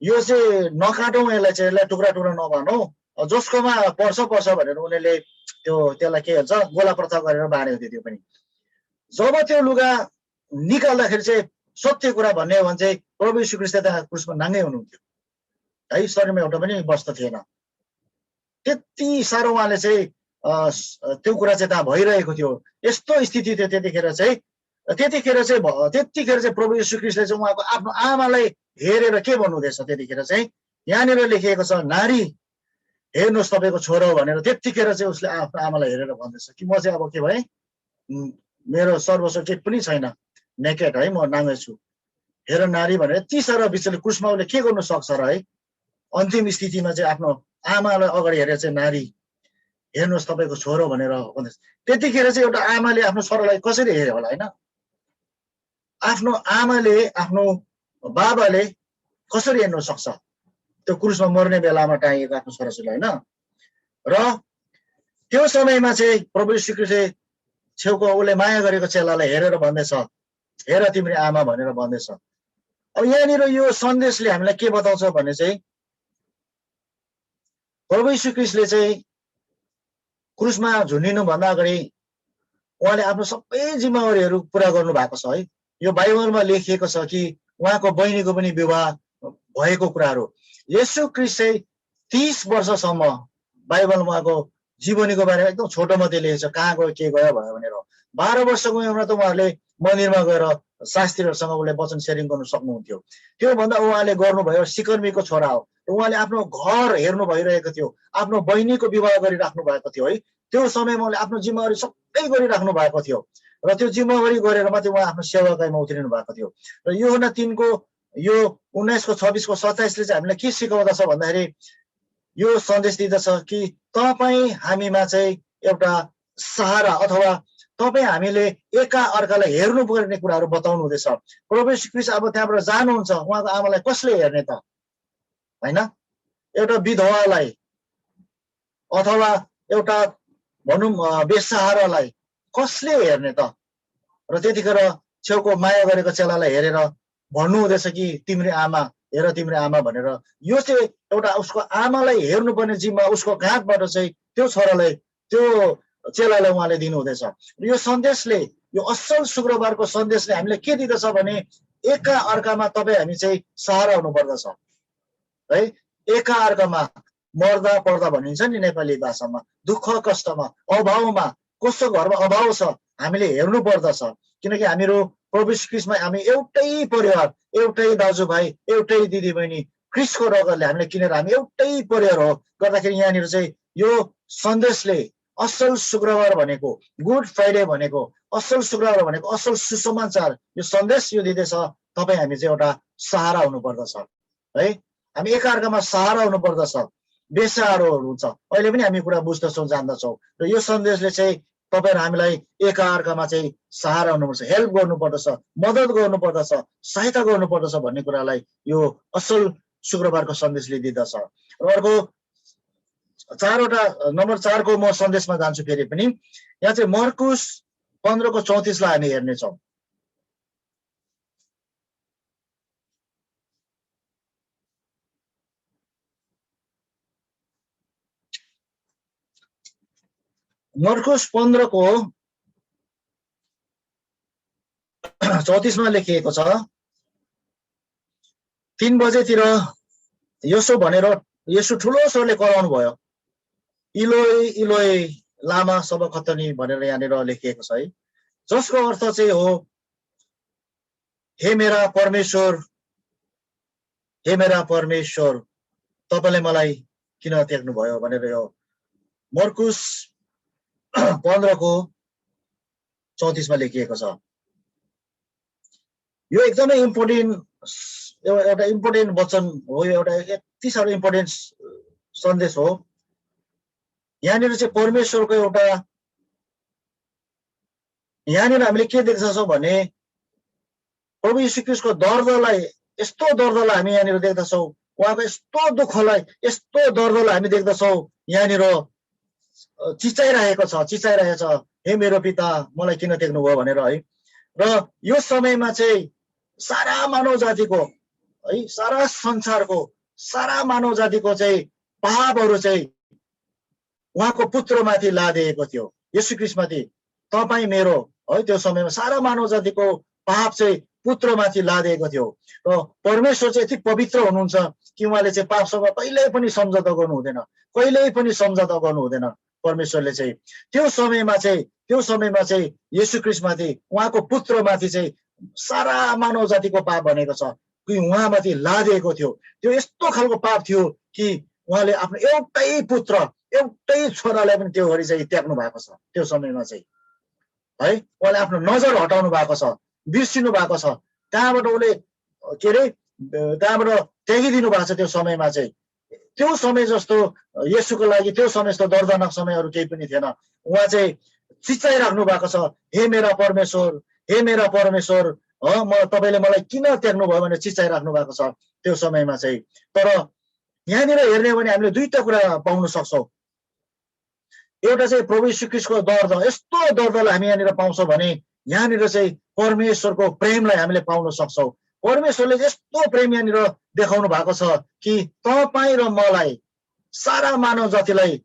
यो चाहिँ नकाटौँ यसलाई चाहिँ, यसलाई टुक्रा टुक्रा नभनौँ, जसकोमा पर्छ पर्छ भनेर उनीहरूले त्यसलाई के भन्छ गोला प्रथा गरेर बाँडेको थियो। त्यो पनि जब त्यो लुगा निकाल्दाखेरि चाहिँ सत्य कुरा भन्ने हो भने चाहिँ प्रभु यीशु ख्रीष्ट त्यहाँ क्रुसमा नाङ्गै हुनुहुन्थ्यो है, शरीरमा एउटा पनि वस्त्र थिएन। त्यति साह्रो उहाँले चाहिँ त्यो कुरा चाहिँ त्यहाँ भइरहेको थियो। यस्तो स्थिति थियो त्यतिखेर चाहिँ। त्यतिखेर चाहिँ प्रभु यीशु ख्रीष्टले चाहिँ उहाँको आफ्नो आमालाई हेरेर के भन्नुहुँदैछ त्यतिखेर चाहिँ, यहाँनिर लेखिएको छ नारी हेर्नुहोस् तपाईँको छोरो भनेर। त्यतिखेर चाहिँ उसले आफ्नो आमालाई हेरेर भन्दैछ कि म चाहिँ अब के भएँ, मेरो सर्वस्व केही पनि छैन, नेकेड है, म नाङ्गै छु, हेर नारी भनेर। यति साह्रो विषयले क्रुसमा उसले के गर्नु सक्छ र है। अन्तिम स्थितिमा चाहिँ आफ्नो आमालाई अगाडि हेरेर चाहिँ नारी हेर्नुहोस् तपाईँको छोरो भनेर भन्दैछ। त्यतिखेर चाहिँ एउटा आमाले आफ्नो छोरालाई कसरी हेऱ्यो होला होइन। आफ्नो आमाले आफ्नो बाबाले कसरी हेर्नु सक्छ त्यो क्रुसमा मर्ने बेलामा टाँगिएको आफ्नो छोराछोरीलाई होइन। र त्यो समयमा चाहिँ प्रभु यीशु ख्रीष्टले छेउको उसले माया गरेको चेलालाई हेरेर भन्दैछ, हेर तिम्रो आमा भनेर भन्दैछ। अब यहाँनिर यो सन्देशले हामीलाई के बताउँछ भने चाहिँ प्रभु यीशु ख्रीष्टले चाहिँ क्रुसमा झुन्डिनुभन्दा अगाडि उहाँले आफ्नो सबै जिम्मेवारीहरू पुरा गर्नु भएको छ है। यो बाइबलमा लेखिएको छ कि उहाँको बहिनीको पनि विवाह भएको कुराहरू। येशू ख्रीष्ट चाहिँ 30 वर्षसम्म बाइबलमा उहाँको जीवनीको बारेमा एकदम छोटो मात्रै लेखेको छ, कहाँ गयो के गयो भयो भनेर। 12 वर्षको उमेरमा त उहाँहरूले मन्दिरमा गएर शास्त्रीहरूसँग उसले वचन सेयरिङ गर्नु सक्नुहुन्थ्यो। त्योभन्दा उहाँले गर्नुभयो सिकर्मीको छोरा हो, उहाँले आफ्नो घर हेर्नु भइरहेको थियो, आफ्नो बहिनीको विवाह गरिराख्नु भएको थियो है। त्यो समयमा उहाँले आफ्नो जिम्मेवारी सबै गरिराख्नु भएको थियो र त्यो जिम्मेवारी गरेर मात्रै उहाँ आफ्नो सेवाकाईमा उत्रिनु भएको थियो। र यूहन्ना 3 को यो 19:26-27 चाहिँ हामीलाई के सिकाउँदछ भन्दाखेरि यो सन्देश दिँदछ कि तपाईँ हामीमा चाहिँ एउटा सहारा अथवा तपाईँ हामीले एका अर्कालाई हेर्नुपर्ने कुराहरू बताउनु हुँदैछ। प्रभु यीशु ख्रीष्ट अब त्यहाँबाट जानुहुन्छ, उहाँको आमालाई कसले हेर्ने त होइन। एउटा विधवालाई अथवा एउटा भनौँ बेसहारालाई कसले हेर्ने त। र त्यतिखेर छेउको माया गरेको चेलालाई हेरेर भन्नु हुँदैछ कि तिम्रो आमा, हेर तिम्रो आमा भनेर। यो चाहिँ एउटा उसको आमालाई हेर्नुपर्ने जिम्मा उसको घाटबाट चाहिँ त्यो छोरालाई, त्यो चेलालाई उहाँले दिनु हुँदैछ। यो सन्देशले, यो असल शुक्रबारको सन्देशले हामीलाई के दिँदछ भने एका अर्कामा तपाईँ हामी चाहिँ सहारा हुनुपर्दछ है। एका अर्कामा मर्दा पर्दा भनिन्छ नि नेपाली भाषामा, दुःख कष्टमा अभावमा, कसको घरमा अभाव छ हामीले हेर्नु पर्दछ। किनकि हामीहरू प्रभु यीशु ख्रीष्टमा हामी एउटै परिवार, एउटै दाजुभाइ, एउटै दिदीबहिनी, ख्रीष्टको रगतले हामीले किनेर हामी एउटै परिवार हो। गर्दाखेरि यहाँनिर चाहिँ यो सन्देशले असल शुक्रबार भनेको, गुड फ्राइडे भनेको, असल शुक्रबार भनेको असल सुसमाचार, यो सन्देश यो दिँदैछ तपाईँ हामी चाहिँ एउटा सहारा हुनुपर्दछ है। हामी एकअर्कामा सहारा हुनुपर्दछ। बेसारोहरू हुन्छ अहिले पनि हामी कुरा बुझ्दछौँ जान्दछौँ। र यो सन्देशले चाहिँ तपाईँ र हामीलाई एकअर्कामा चाहिँ सहारा हुनुपर्छ, हेल्प गर्नुपर्दछ, मद्दत गर्नुपर्दछ, सहायता गर्नुपर्दछ भन्ने कुरालाई यो असल शुक्रबारको सन्देशले दिँदछ। र अर्को नम्बर 4 को म सन्देशमा जान्छु फेरि पनि। यहाँ चाहिँ मर्कुस 15:34 लाई हामी हेर्नेछौँ। मर्कुस 15:34 मा लेखिएको छ, 3 बजेतिर यसो भनेर यसो ठुलो स्वरले कराउनु भयो, इलोई इलोई लामा सबखतनी भनेर यहाँनिर लेखिएको छ है। जसको अर्थ चाहिँ हो हे मेरा परमेश्वर, हे मेरा परमेश्वर तपाईले मलाई किन त्याग्नु भयो भनेर यो मर्कुस 15:34 मा लेखिएको छ। यो एकदमै एउटा इम्पोर्टेन्ट वचन हो, एउटा यति साह्रो इम्पोर्टेन्ट सन्देश हो। यहाँनिर चाहिँ परमेश्वरको एउटा, यहाँनिर हामीले के देख्दछौँ भने प्रभु यीशु ख्रीष्टको दर्दलाई, यस्तो दर्दलाई हामी यहाँनिर देख्दछौँ उहाँको यस्तो दुःखलाई यस्तो दर्दलाई हामी देख्दछौँ यहाँनिर चिचाइरहेको छ हे मेरो पिता मलाई किन त्याग्नुभयो भनेर है। र यो समयमा चाहिँ सारा मानव जातिको है सारा संसारको सारा मानव जातिको चाहिँ पापहरू चाहिँ उहाँको पुत्रमाथि लादिएको थियो, येशू ख्रीष्टमाथि, तपाईँ मेरो है। त्यो समयमा सारा मानव जातिको पाप चाहिँ पुत्रमाथि लादिएको थियो। र परमेश्वर चाहिँ यति पवित्र हुनुहुन्छ कि उहाँले चाहिँ पापसँग कहिल्यै पनि सम्झौता गर्नु हुँदैन, कहिल्यै पनि सम्झौता गर्नु हुँदैन परमेश्वरले चाहिँ। त्यो समयमा चाहिँ येशू ख्रीष्टमाथि उहाँको पुत्रमाथि चाहिँ सारा मानव जातिको पाप भनेको छ कि उहाँमाथि लादिएको थियो। त्यो यस्तो खालको पाप थियो कि उहाँले आफ्नो एउटै पुत्र एउटै छोरालाई पनि त्यो गरी चाहिँ त्याग्नु भएको छ। त्यो समयमा चाहिँ है उहाँले आफ्नो नजर हटाउनु भएको छ, बिर्सिनु भएको छ। त्यहाँबाट उसले के अरे त्यहाँबाट त्यागिदिनु भएको छ। त्यो समयमा चाहिँ त्यो समय जस्तो येशूको लागि त्यो समय जस्तो दर्दनाक समय अरू केही पनि थिएन। उहाँ चाहिँ चिचाइराख्नु भएको छ, हे मेरा परमेश्वर, हे मेरा परमेश्वर, म तपाईँले मलाई किन त्याग्नु भयो भनेर चिचाइराख्नु भएको छ त्यो समयमा चाहिँ। तर यहाँनिर हेर्ने हो भने हामीले दुईटा कुरा पाउन सक्छौँ। एउटा चाहिँ प्रभु येशू ख्रीष्टको दर्द, यस्तो दर्दलाई हामी यहाँनिर पाउँछौँ भने यहाँनिर चाहिँ परमेश्वरको प्रेमलाई हामीले पाउन सक्छौँ। परमेश्वरले यस्तो प्रेम यहाँनिर देखाउनु भएको छ कि तपाईँ र मलाई, सारा मानव जातिलाई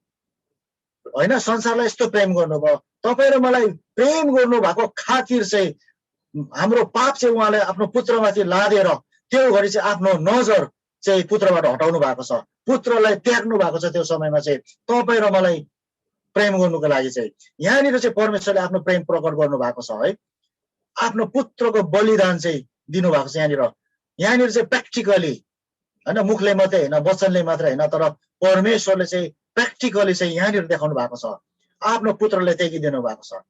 होइन, संसारलाई यस्तो प्रेम गर्नुभयो। तपाईँ र मलाई प्रेम गर्नु भएको खातिर चाहिँ हाम्रो पाप चाहिँ उहाँले आफ्नो पुत्रमाथि लादेर त्यो घरि चाहिँ आफ्नो नजर चाहिँ पुत्रबाट हटाउनु भएको छ, पुत्रलाई त्याग्नु भएको छ। त्यो समयमा चाहिँ तपाईँ र मलाई प्रेम गर्नुको लागि चाहिँ यहाँनिर चाहिँ परमेश्वरले आफ्नो प्रेम प्रकट गर्नु भएको छ है। आफ्नो पुत्रको बलिदान चाहिँ दिनुभएको छ यहाँनिर चाहिँ प्र्याक्टिकली होइन, मुखले मात्रै होइन, वचनले मात्रै होइन, तर परमेश्वरले चाहिँ प्र्याक्टिकली चाहिँ यहाँनिर देखाउनु भएको छ, आफ्नो पुत्रले त्यागिदिनु भएको छ।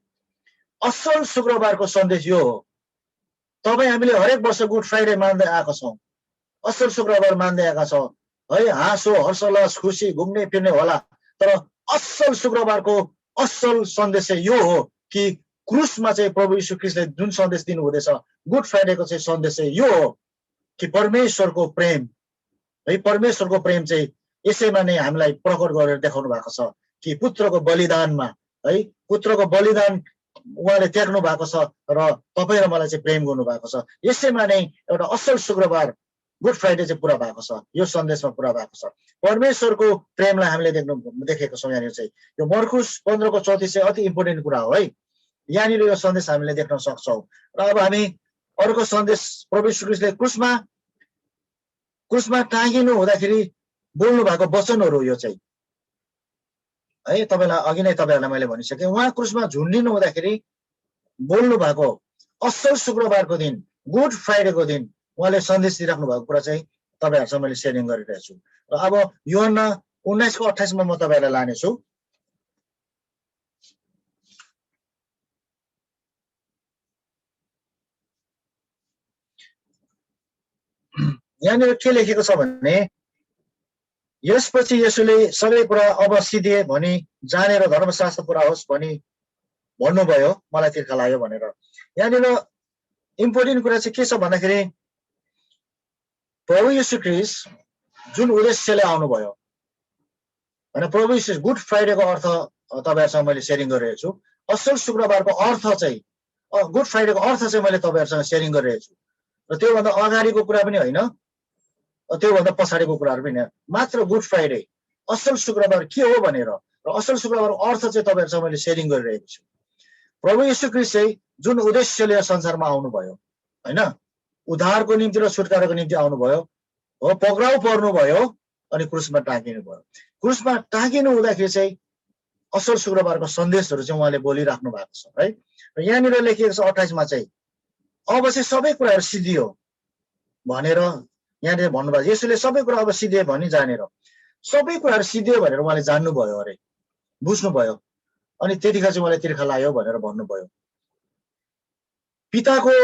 असल शुक्रबारको सन्देश यो हो। तपाईँ हामीले हरेक वर्ष गुड फ्राइडे मान्दै आएका छौँ, असल शुक्रबार मान्दै आएका छौँ है। हाँसो हर्षोल्लास खुसी घुम्ने फिर्ने होला, तर असल शुक्रबारको असल सन्देश चाहिँ यो हो कि क्रुसमा चाहिँ प्रभु येशू ख्रीष्टले जुन सन्देश दिनु हुँदैछ, गुड फ्राइडेको चाहिँ सन्देश चाहिँ यो हो कि परमेश्वरको प्रेम है, परमेश्वरको प्रेम चाहिँ यसैमा नै हामीलाई प्रकट गरेर देखाउनु भएको छ कि पुत्रको बलिदानमा है, पुत्रको बलिदान उहाँले त्याग्नु भएको छ र तपाईँ र मलाई चाहिँ प्रेम गर्नु भएको छ। यसैमा नै एउटा असल शुक्रबार गुड फ्राइडे चाहिँ पुरा भएको छ, यो सन्देशमा पुरा भएको छ। परमेश्वरको प्रेमलाई हामीले देखेको छौँ यहाँनिर चाहिँ। यो मर्कुस 15:34 चाहिँ अति इम्पोर्टेन्ट कुरा हो है। यहाँनिर यो सन्देश हामीले देख्न सक्छौँ। र अब हामी अर्को सन्देश, प्रभु येशू ख्रीष्टले क्रुसमा टाँगिनु हुँदाखेरि बोल्नु भएको वचनहरू यो चाहिँ है। तपाईँलाई अघि नै तपाईँहरूलाई मैले भनिसकेँ, उहाँ क्रुसमा झुन्डिनु हुँदाखेरि बोल्नु भएको असल शुक्रबारको दिन, गुड फ्राइडेको दिन उहाँले सन्देश दिइराख्नु भएको कुरा चाहिँ तपाईँहरूसँग मैले सेयरिङ गरिरहेको छु। र अब यूहन्ना 19:28 म तपाईँहरूलाई लानेछु। यहाँनिर के लेखेको छ भने, यसपछि येशूले सबै कुरा अब सिधिए भनी जानेर धर्मशास्त्र पुरा होस् भनी भन्नुभयो, मलाई तिर्खा लाग्यो भनेर। यहाँनिर इम्पोर्टेन्ट कुरा चाहिँ के छ भन्दाखेरि, प्रभु येशू ख्रीष्ट जुन उद्देश्यले आउनुभयो होइन, प्रभु येशू गुड फ्राइडेको अर्थ तपाईँहरूसँग मैले सेयरिङ गरिरहेको छु। असल शुक्रबारको अर्थ चाहिँ, गुड फ्राइडेको अर्थ चाहिँ मैले तपाईँहरूसँग सेयरिङ गरिरहेको छु। र त्योभन्दा अगाडिको कुरा पनि होइन, त्योभन्दा पछाडिको कुराहरू पनि, मात्र गुड फ्राइडे असल शुक्रबार के हो भनेर र असल शुक्रबारको अर्थ चाहिँ तपाईँहरूसँग मैले सेयरिङ गरिरहेको छु। प्रभु येशू ख्रीष्ट चाहिँ जुन उद्देश्यले संसारमा आउनुभयो होइन, उद्धारको निम्ति र छुटकाराको निम्ति आउनुभयो हो, पक्राउ पर्नुभयो अनि क्रुसमा टाँगिनु भयो। क्रुसमा टाँगिनु हुँदाखेरि चाहिँ असल शुक्रबारको सन्देशहरू चाहिँ उहाँले बोलिराख्नु भएको छ है। र यहाँनिर लेखिएको छ 28 चाहिँ, अब चाहिँ सबै कुराहरू सिद्धियो भनेर यहाँनिर भन्नुभयो। येशूले सबै कुरा अब सिधे भनी जानेर, सबै कुराहरू सिद्धियो भनेर उहाँले जान्नुभयो अरे, बुझ्नुभयो, अनि त्यतिखेर चाहिँ उहाँले तिर्खा लाग्यो भनेर भन्नुभयो। पिताको,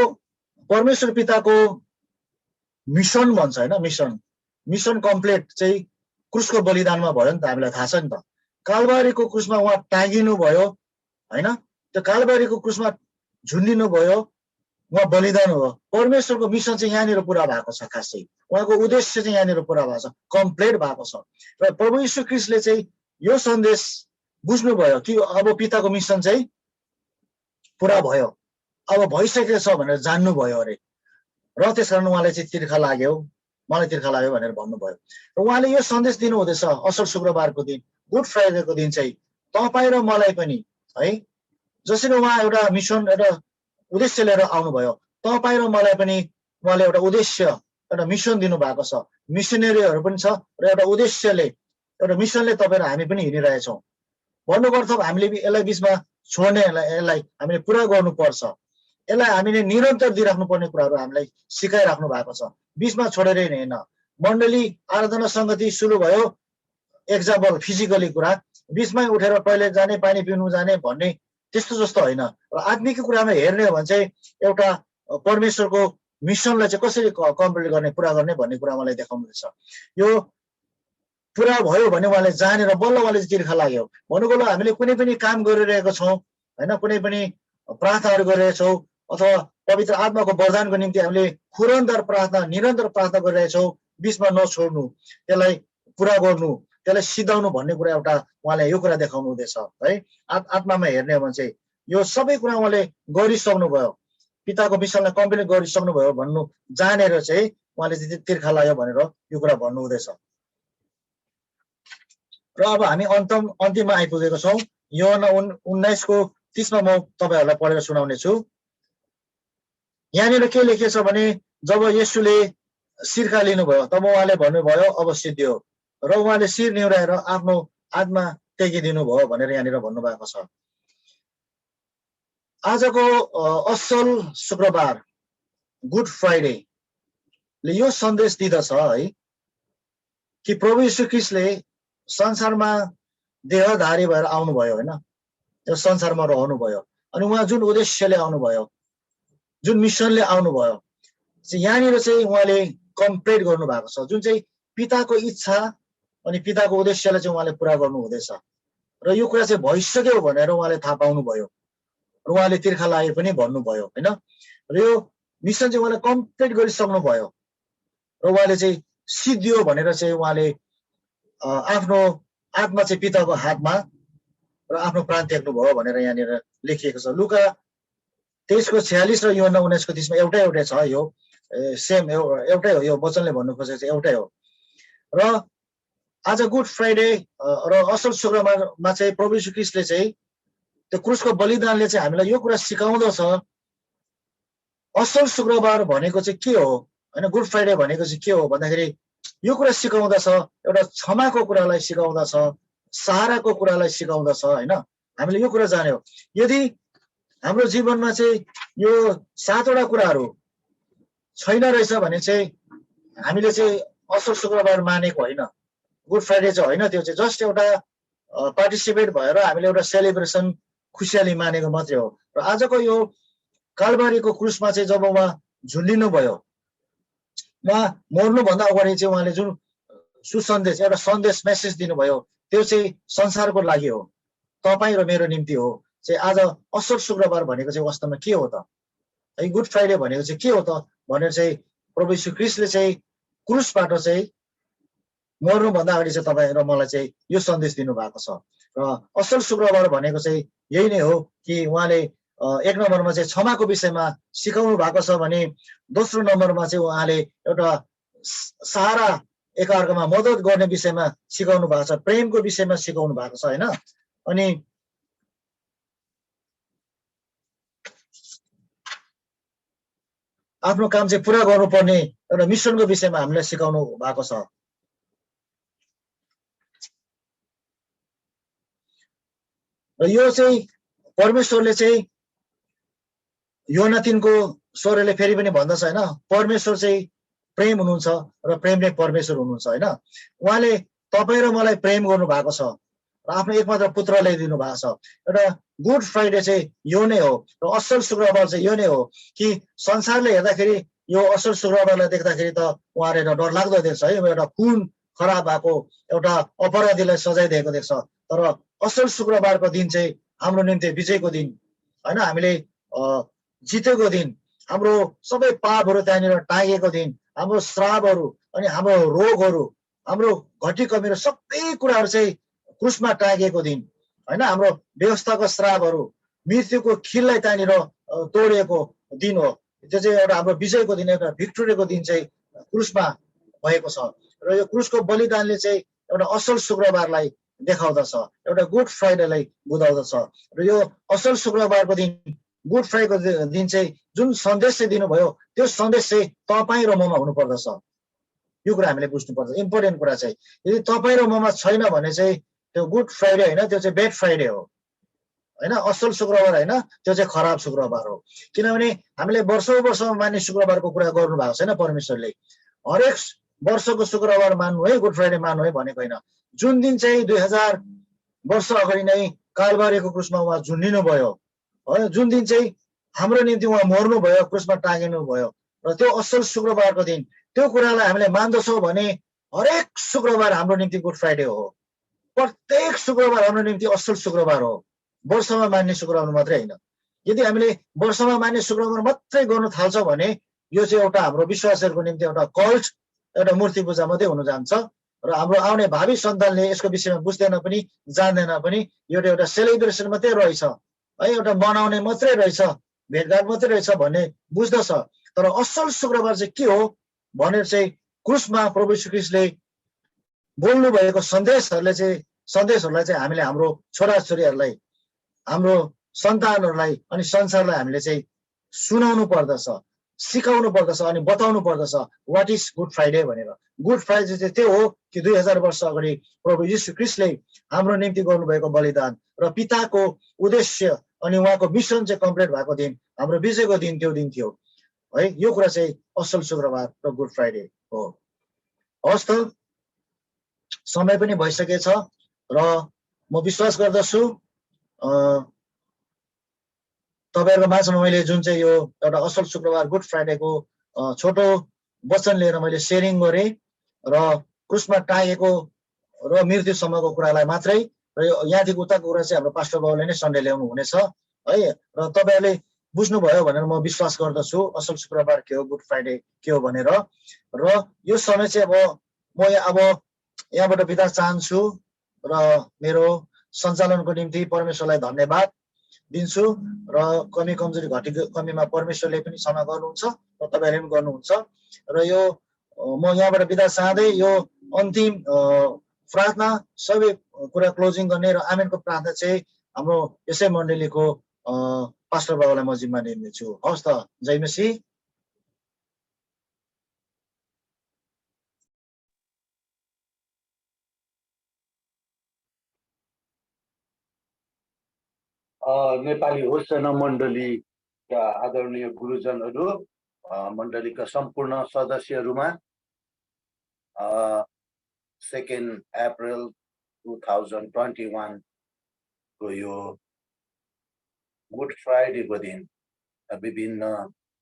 परमेश्वर पिताको मिसन भन्छ होइन, मिसन कम्प्लिट चाहिँ क्रुसको बलिदानमा भयो नि त, हामीलाई थाहा छ नि त। कालबारीको क्रुसमा उहाँ टाँगिनु भयो होइन, त्यो कालबारीको क्रुसमा झुन्डिनु भयो उहाँ बलिदान हो। परमेश्वरको मिसन चाहिँ यहाँनिर पुरा भएको छ। खासै उहाँको उद्देश्य चाहिँ यहाँनिर पुरा भएको छ, कम्प्लिट भएको छ। र प्रभु यीशु ख्रीष्टले चाहिँ यो सन्देश बुझ्नुभयो कि अब पिताको मिसन चाहिँ पुरा भयो, अब भइसकेको छ भनेर जान्नुभयो अरे। र त्यसकारण उहाँले चाहिँ तिर्खा लाग्यो, मलाई तिर्खा लाग्यो भनेर भन्नुभयो। र उहाँले यो सन्देश दिनुहुँदैछ असल शुक्रबारको दिन, गुड फ्राइडेको दिन चाहिँ तपाईँ र मलाई पनि है, जसरी उहाँ एउटा मिसन एउटा उद्देश्य लिएर आउनुभयो, तपाईँ र मलाई पनि उहाँले एउटा उद्देश्य एउटा मिसन दिनुभएको छ। मिसनरीहरू पनि छ र एउटा उद्देश्यले एउटा मिसनले तपाईँ र हामी पनि हिँडिरहेछौँ। भन्नुको अर्थ हामीले यसलाई बिचमा छोड्ने, यसलाई हामीले पुरा गर्नुपर्छ, यसलाई हामीले निरन्तर दिइराख्नुपर्ने कुराहरू हामीलाई सिकाइराख्नु भएको छ, बिचमा छोडेर हिँडेन। मण्डली आराधना सङ्गति सुरु भयो, एक्जाम्पल फिजिकली कुरा, बिचमै उठेर टोइलेट जाने, पानी पिउनु जाने भन्ने त्यस्तो जस्तो होइन। र आत्मिक कुरामा हेर्ने हो भने चाहिँ एउटा परमेश्वरको मिसनलाई चाहिँ कसरी कम्प्लिट गर्ने, पुरा गर्ने भन्ने कुरा मलाई देखाउनुहुँदैछ। यो पुरा भयो भने उहाँले जानेर बल्ल उहाँले तिर्खा लाग्यो। भन्नुको हामीले कुनै पनि काम गरिरहेको छौँ होइन, कुनै पनि प्रार्थनाहरू गरिरहेछौँ अथवा पवित्र आत्माको वरदानको निम्ति हामीले निरन्तर प्रार्थना गरिरहेछौँ, बिचमा नछोड्नु, त्यसलाई पुरा गर्नु, त्यसलाई सिधाउनु भन्ने कुरा एउटा उहाँले यो कुरा देखाउनु हुँदैछ है। आत्मामा हेर्ने हो भने चाहिँ यो सबै कुरा उहाँले गरिसक्नुभयो, पिताको मिसनलाई कम्प्लिट गरिसक्नुभयो भन्नु जानेर चाहिँ उहाँले तिर्खा लाग्यो भनेर यो कुरा भन्नु हुँदैछ। र अब हामी अन्तिममा आइपुगेको छौँ। यूहन्ना 19:30 म तपाईँहरूलाई पढेर सुनाउने छु। यहाँनिर के लेखिएको छ भने जब येशूले शिरका लिनुभयो तब उहाँले भन्नुभयो अब सिद्धियो, र उहाँले शिर निहुराएर आफ्नो आत्मा त्यागिदिनु भयो भनेर यहाँनिर भन्नुभएको छ। आजको असल शुक्रबार गुड फ्राइडेले यो सन्देश दिँदछ है कि प्रभु यीशु ख्रीष्टले संसारमा देहधारी भएर आउनुभयो होइन, यो संसारमा रहनुभयो। अनि उहाँ जुन उद्देश्यले आउनुभयो, जुन मिसनले आउनुभयो, यहाँनिर चाहिँ उहाँले कम्प्लिट गर्नुभएको छ। जुन चाहिँ पिताको इच्छा अनि पिताको उद्देश्यलाई चाहिँ उहाँले पुरा गर्नु हुँदैछ। र यो कुरा चाहिँ भइसक्यो भनेर उहाँले थाहा पाउनुभयो र उहाँले तिर्खा लागे पनि भन्नुभयो होइन। र यो मिसन चाहिँ उहाँले कम्प्लिट गरिसक्नु भयो र उहाँले चाहिँ सिद्धियो भनेर चाहिँ उहाँले आफ्नो आत्मा चाहिँ पिताको हातमा र आफ्नो प्राण त्याग्नुभयो भनेर यहाँनिर लेखिएको छ। लुका 23:46 र यूहन्ना 19:30 एउटै छ। यो सेम एउटै हो, यो वचनले भन्नु खोजेको चाहिँ एउटै हो। र आज गुड फ्राइडे र असल शुक्रबारमा चाहिँ प्रभु यीशु ख्रीष्टले चाहिँ त्यो क्रुसको बलिदानले चाहिँ हामीलाई यो कुरा सिकाउँदछ, असल शुक्रबार भनेको चाहिँ के हो होइन, गुड फ्राइडे भनेको चाहिँ के हो भन्दाखेरि यो कुरा सिकाउँदछ, एउटा क्षमाको कुरालाई सिकाउँदछ, सहाराको कुरालाई सिकाउँदछ होइन। हामीले यो कुरा जान्यौँ। यदि हाम्रो जीवनमा चाहिँ यो 7वटा कुराहरू छैन रहेछ भने चाहिँ हामीले चाहिँ असल शुक्रबार मानेको होइन, गुड फ्राइडे चाहिँ होइन, त्यो चाहिँ जस्ट एउटा पार्टिसिपेट भएर हामीले एउटा सेलिब्रेसन खुसियाली मानेको मात्रै हो। र आजको यो कालबारीको क्रुसमा चाहिँ जब उहाँ झुन्डिनु भयो, उहाँ मर्नुभन्दा अगाडि चाहिँ उहाँले जुन सुसन्देश एउटा सन्देश मेसेज दिनुभयो त्यो चाहिँ संसारको लागि हो, तपाईँ र मेरो निम्ति हो। चाहिँ आज असल शुक्रबार भनेको चाहिँ वास्तवमा के हो त है, गुड फ्राइडे भनेको चाहिँ के हो त भनेर चाहिँ प्रभु यीशु ख्रीष्टले चाहिँ क्रुसबाट चाहिँ मर्नुभन्दा अगाडि चाहिँ तपाईँ र मलाई चाहिँ यो सन्देश दिनुभएको छ। र असल शुक्रबार भनेको चाहिँ यही नै हो कि उहाँले 1 नम्बरमा चाहिँ क्षमाको विषयमा सिकाउनु भएको छ भने दोस्रो नम्बरमा चाहिँ उहाँले एउटा सहारा एकअर्कामा मद्दत गर्ने विषयमा सिकाउनु भएको छ, प्रेमको विषयमा सिकाउनु भएको छ होइन। अनि आफ्नो काम चाहिँ पुरा गर्नुपर्ने एउटा मिसनको विषयमा हामीलाई सिकाउनु भएको छ। र यो चाहिँ परमेश्वरले चाहिँ यूहन्ना 3:16 फेरि पनि भन्दछ होइन, परमेश्वर चाहिँ प्रेम हुनुहुन्छ र प्रेम नै परमेश्वर हुनुहुन्छ होइन। उहाँले तपाईँ र मलाई प्रेम गर्नु भएको छ र आफ्नो एकमात्र पुत्र ल्याइदिनु भएको छ। एउटा गुड फ्राइडे चाहिँ यो नै हो र असल शुक्रबार चाहिँ यो नै हो कि संसारले हेर्दाखेरि यो असल शुक्रबारलाई देख्दाखेरि त उहाँले डर लाग्दो देख्छ है, एउटा खुन खराब भएको एउटा अपराधीलाई सजाइदिएको देख्छ। तर असल शुक्रबारको दिन चाहिँ हाम्रो निम्ति विजयको दिन होइन, हामीले जितेको दिन, हाम्रो सबै पापहरू त्यहाँनिर टाँगिएको दिन, हाम्रो श्रापहरू अनि हाम्रो रोगहरू, हाम्रो घटी कमीहरू सबै कुराहरू चाहिँ क्रुसमा टाँगिएको दिन होइन। हाम्रो व्यवस्थाको श्रापहरू, मृत्युको खिललाई त्यहाँनिर तोडिएको दिन हो। त्यो चाहिँ एउटा हाम्रो विजयको दिन, एउटा भिक्टोरीको दिन चाहिँ क्रुसमा भएको छ। र यो क्रुसको बलिदानले चाहिँ एउटा असल शुक्रबारलाई देखाउँदछ, एउटा गुड फ्राइडेलाई बुझाउँदछ। र यो असल शुक्रबारको दिन, गुड फ्राइडेको दिन चाहिँ जुन सन्देश चाहिँ दिनुभयो, त्यो सन्देश चाहिँ तपाईँ र ममा हुनुपर्दछ। यो कुरा हामीले बुझ्नुपर्छ। इम्पोर्टेन्ट कुरा चाहिँ यदि तपाईँ र ममा छैन भने चाहिँ त्यो गुड फ्राइडे होइन, त्यो चाहिँ ब्याड फ्राइडे हो होइन। असल शुक्रबार होइन, त्यो चाहिँ खराब शुक्रबार हो। किनभने हामीले वर्षौँ वर्षमा मान्ने शुक्रबारको कुरा गर्नु भएको छैन परमेश्वरले। हरेक वर्षको शुक्रबार मान्नु है, गुड फ्राइडे मान्नु है भनेको होइन। जुन दिन चाहिँ 2000 वर्ष अगाडि नै कालबारीको क्रुसमा उहाँ झुन्डिनु भयो होइन, जुन दिन चाहिँ हाम्रो निम्ति उहाँ मर्नु भयो, क्रुसमा टाँगिनु भयो, र त्यो असल शुक्रबारको दिन, त्यो कुरालाई हामीले मान्दछौँ भने हरेक शुक्रबार हाम्रो निम्ति गुड फ्राइडे हो। प्रत्येक शुक्रबार हाम्रो निम्ति असल शुक्रबार हो, वर्षमा मान्ने शुक्रबार मात्रै होइन। यदि हामीले वर्षमा मान्ने शुक्रबार मात्रै गर्नु थाल्छौँ भने यो चाहिँ एउटा हाम्रो विश्वासहरूको निम्ति एउटा कल्ट, एउटा मूर्ति पूजा मात्रै हुन जान्छ। र हाम्रो आउने भावी सन्तानले यसको विषयमा बुझ्दैन पनि, जान्दैन पनि। यो एउटा सेलिब्रेसन मात्रै रहेछ है, एउटा मनाउने मात्रै रहेछ, भेटघाट मात्रै रहेछ भन्ने बुझ्दछ। तर असल शुक्रबार चाहिँ के हो भनेर चाहिँ क्रुसमा प्रभु यीशु ख्रीष्टले बोल्नु भएको सन्देशहरूलाई चाहिँ हामीले हाम्रो छोराछोरीहरूलाई, हाम्रो सन्तानहरूलाई अनि संसारलाई हामीले चाहिँ सुनाउनु पर्दछ, सिकाउनु पर्दछ अनि बताउनु पर्दछ वाट इज गुड फ्राइडे भनेर। गुड फ्राइडे चाहिँ त्यो हो कि 2000 वर्ष अगाडि प्रभु यीशु ख्रीष्टले हाम्रो निम्ति गर्नुभएको बलिदान र पिताको उद्देश्य अनि उहाँको मिसन चाहिँ कम्प्लिट भएको दिन, हाम्रो विजयको दिन त्यो दिन थियो है। यो कुरा चाहिँ असल शुक्रबार र गुड फ्राइडे हो। हवस् त, समय पनि भइसकेछ र म विश्वास गर्दछु तपाईँहरूको माझमा मैले जुन चाहिँ यो एउटा असल शुक्रबार गुड फ्राइडेको छोटो वचन लिएर मैले सेयरिङ गरेँ र क्रुसमा टाँगेको र मृत्युसम्मको कुरालाई मात्रै, र यहाँदेखि उताको कुरा चाहिँ हाम्रो पास्टर बाबुले नै सन्डे ल्याउनु हुनेछ है। र तपाईँहरूले बुझ्नुभयो भनेर म विश्वास गर्दछु असल शुक्रबार के हो, गुड फ्राइडे के हो भनेर। र यो समय चाहिँ अब म अब यहाँबाट बिदा चाहन्छु र मेरो सञ्चालनको निम्ति परमेश्वरलाई धन्यवाद दिन्छु। र कमी कमजोरी घटी कमीमा परमेश्वरले पनि क्षमा गर्नुहुन्छ र तपाईँहरूले पनि गर्नुहुन्छ। र यो म यहाँबाट बिदा चाहँदै यो अन्तिम प्रार्थना सबै कुरा क्लोजिङ गर्ने र आमेनको प्रार्थना चाहिँ हाम्रो यसै मण्डलीको पास्टर बाबुलाई म जिम्मा दिन्छु। हवस् त, जय मसीह। नेपाली होस्टना मण्डलीका आदरणीय गुरुजनहरू, मण्डलीका सम्पूर्ण सदस्यहरूमा 2 अप्रिल 2021 को यो गुड फ्राइडेको दिन विभिन्न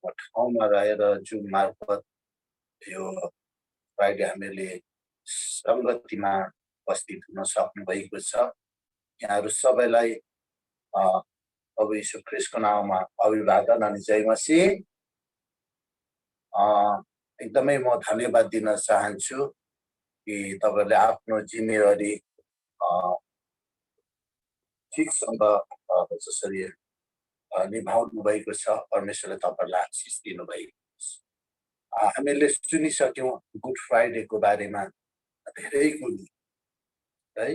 ठाउँमा रहेर जुन मार्फत यो फ्राइडे हामीले सङ्गतिमा उपस्थित हुन सक्नु भएको छ। यहाँहरू सबैलाई प्रभु यीशु ख्रीष्टको नाममा अभिवादन अनि जय मसीह। एकदमै म धन्यवाद दिन चाहन्छु कि तपाईँहरूले आफ्नो जिम्मेवारी ठिकसँग जसरी निभाउनु भएको छ, परमेश्वरले तपाईँहरूलाई आशिष दिनुभएको छ। हामीले सुनिसक्यौँ गुड फ्राइडेको बारेमा धेरै कुरो है।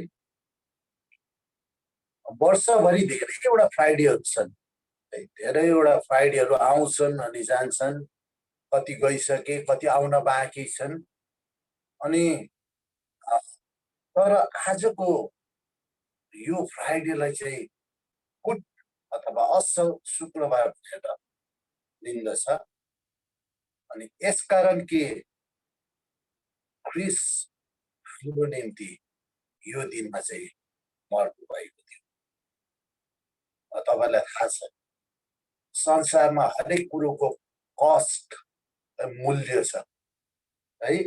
वर्षभरि धेरैवटा फ्राइडेहरू छन्, धेरैवटा फ्राइडेहरू आउँछन् अनि जान्छन्, कति गइसके, कति आउन बाँकी छन्। अनि तर आजको यो फ्राइडेलाई चाहिँ गुड अथवा असल शुक्रबार भनेर लिन्दछ। अनि यसकारण के ख्रीष्टको निम्ति यो दिनमा चाहिँ मर्नु भएको थियो। तपाईँलाई थाहा छ संसारमा हरेक कुरोको कस्ट मूल्य छ है।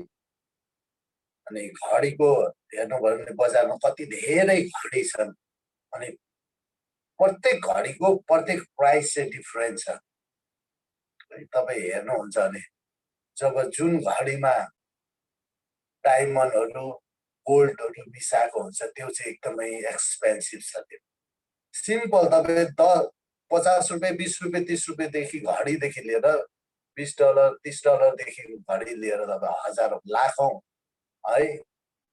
अनि घडीको हेर्नुभयो भने बजारमा कति धेरै घडी छन् अनि प्रत्येक घडीको प्रत्येक प्राइस चाहिँ डिफरेन्ट छ तपाईँ हेर्नुहुन्छ भने जब जुन घडीमा डायमन्डहरू गोल्डहरू मिसाएको हुन्छ त्यो चाहिँ एकदमै एक्सपेन्सिभ छ। त्यो सिम्पल तपाईँ 50 रुपियाँ 20 रुपियाँ 30 रुपियाँदेखि घडीदेखि लिएर $20 $30 घडी लिएर तपाईँ हजारौँ लाखौँ है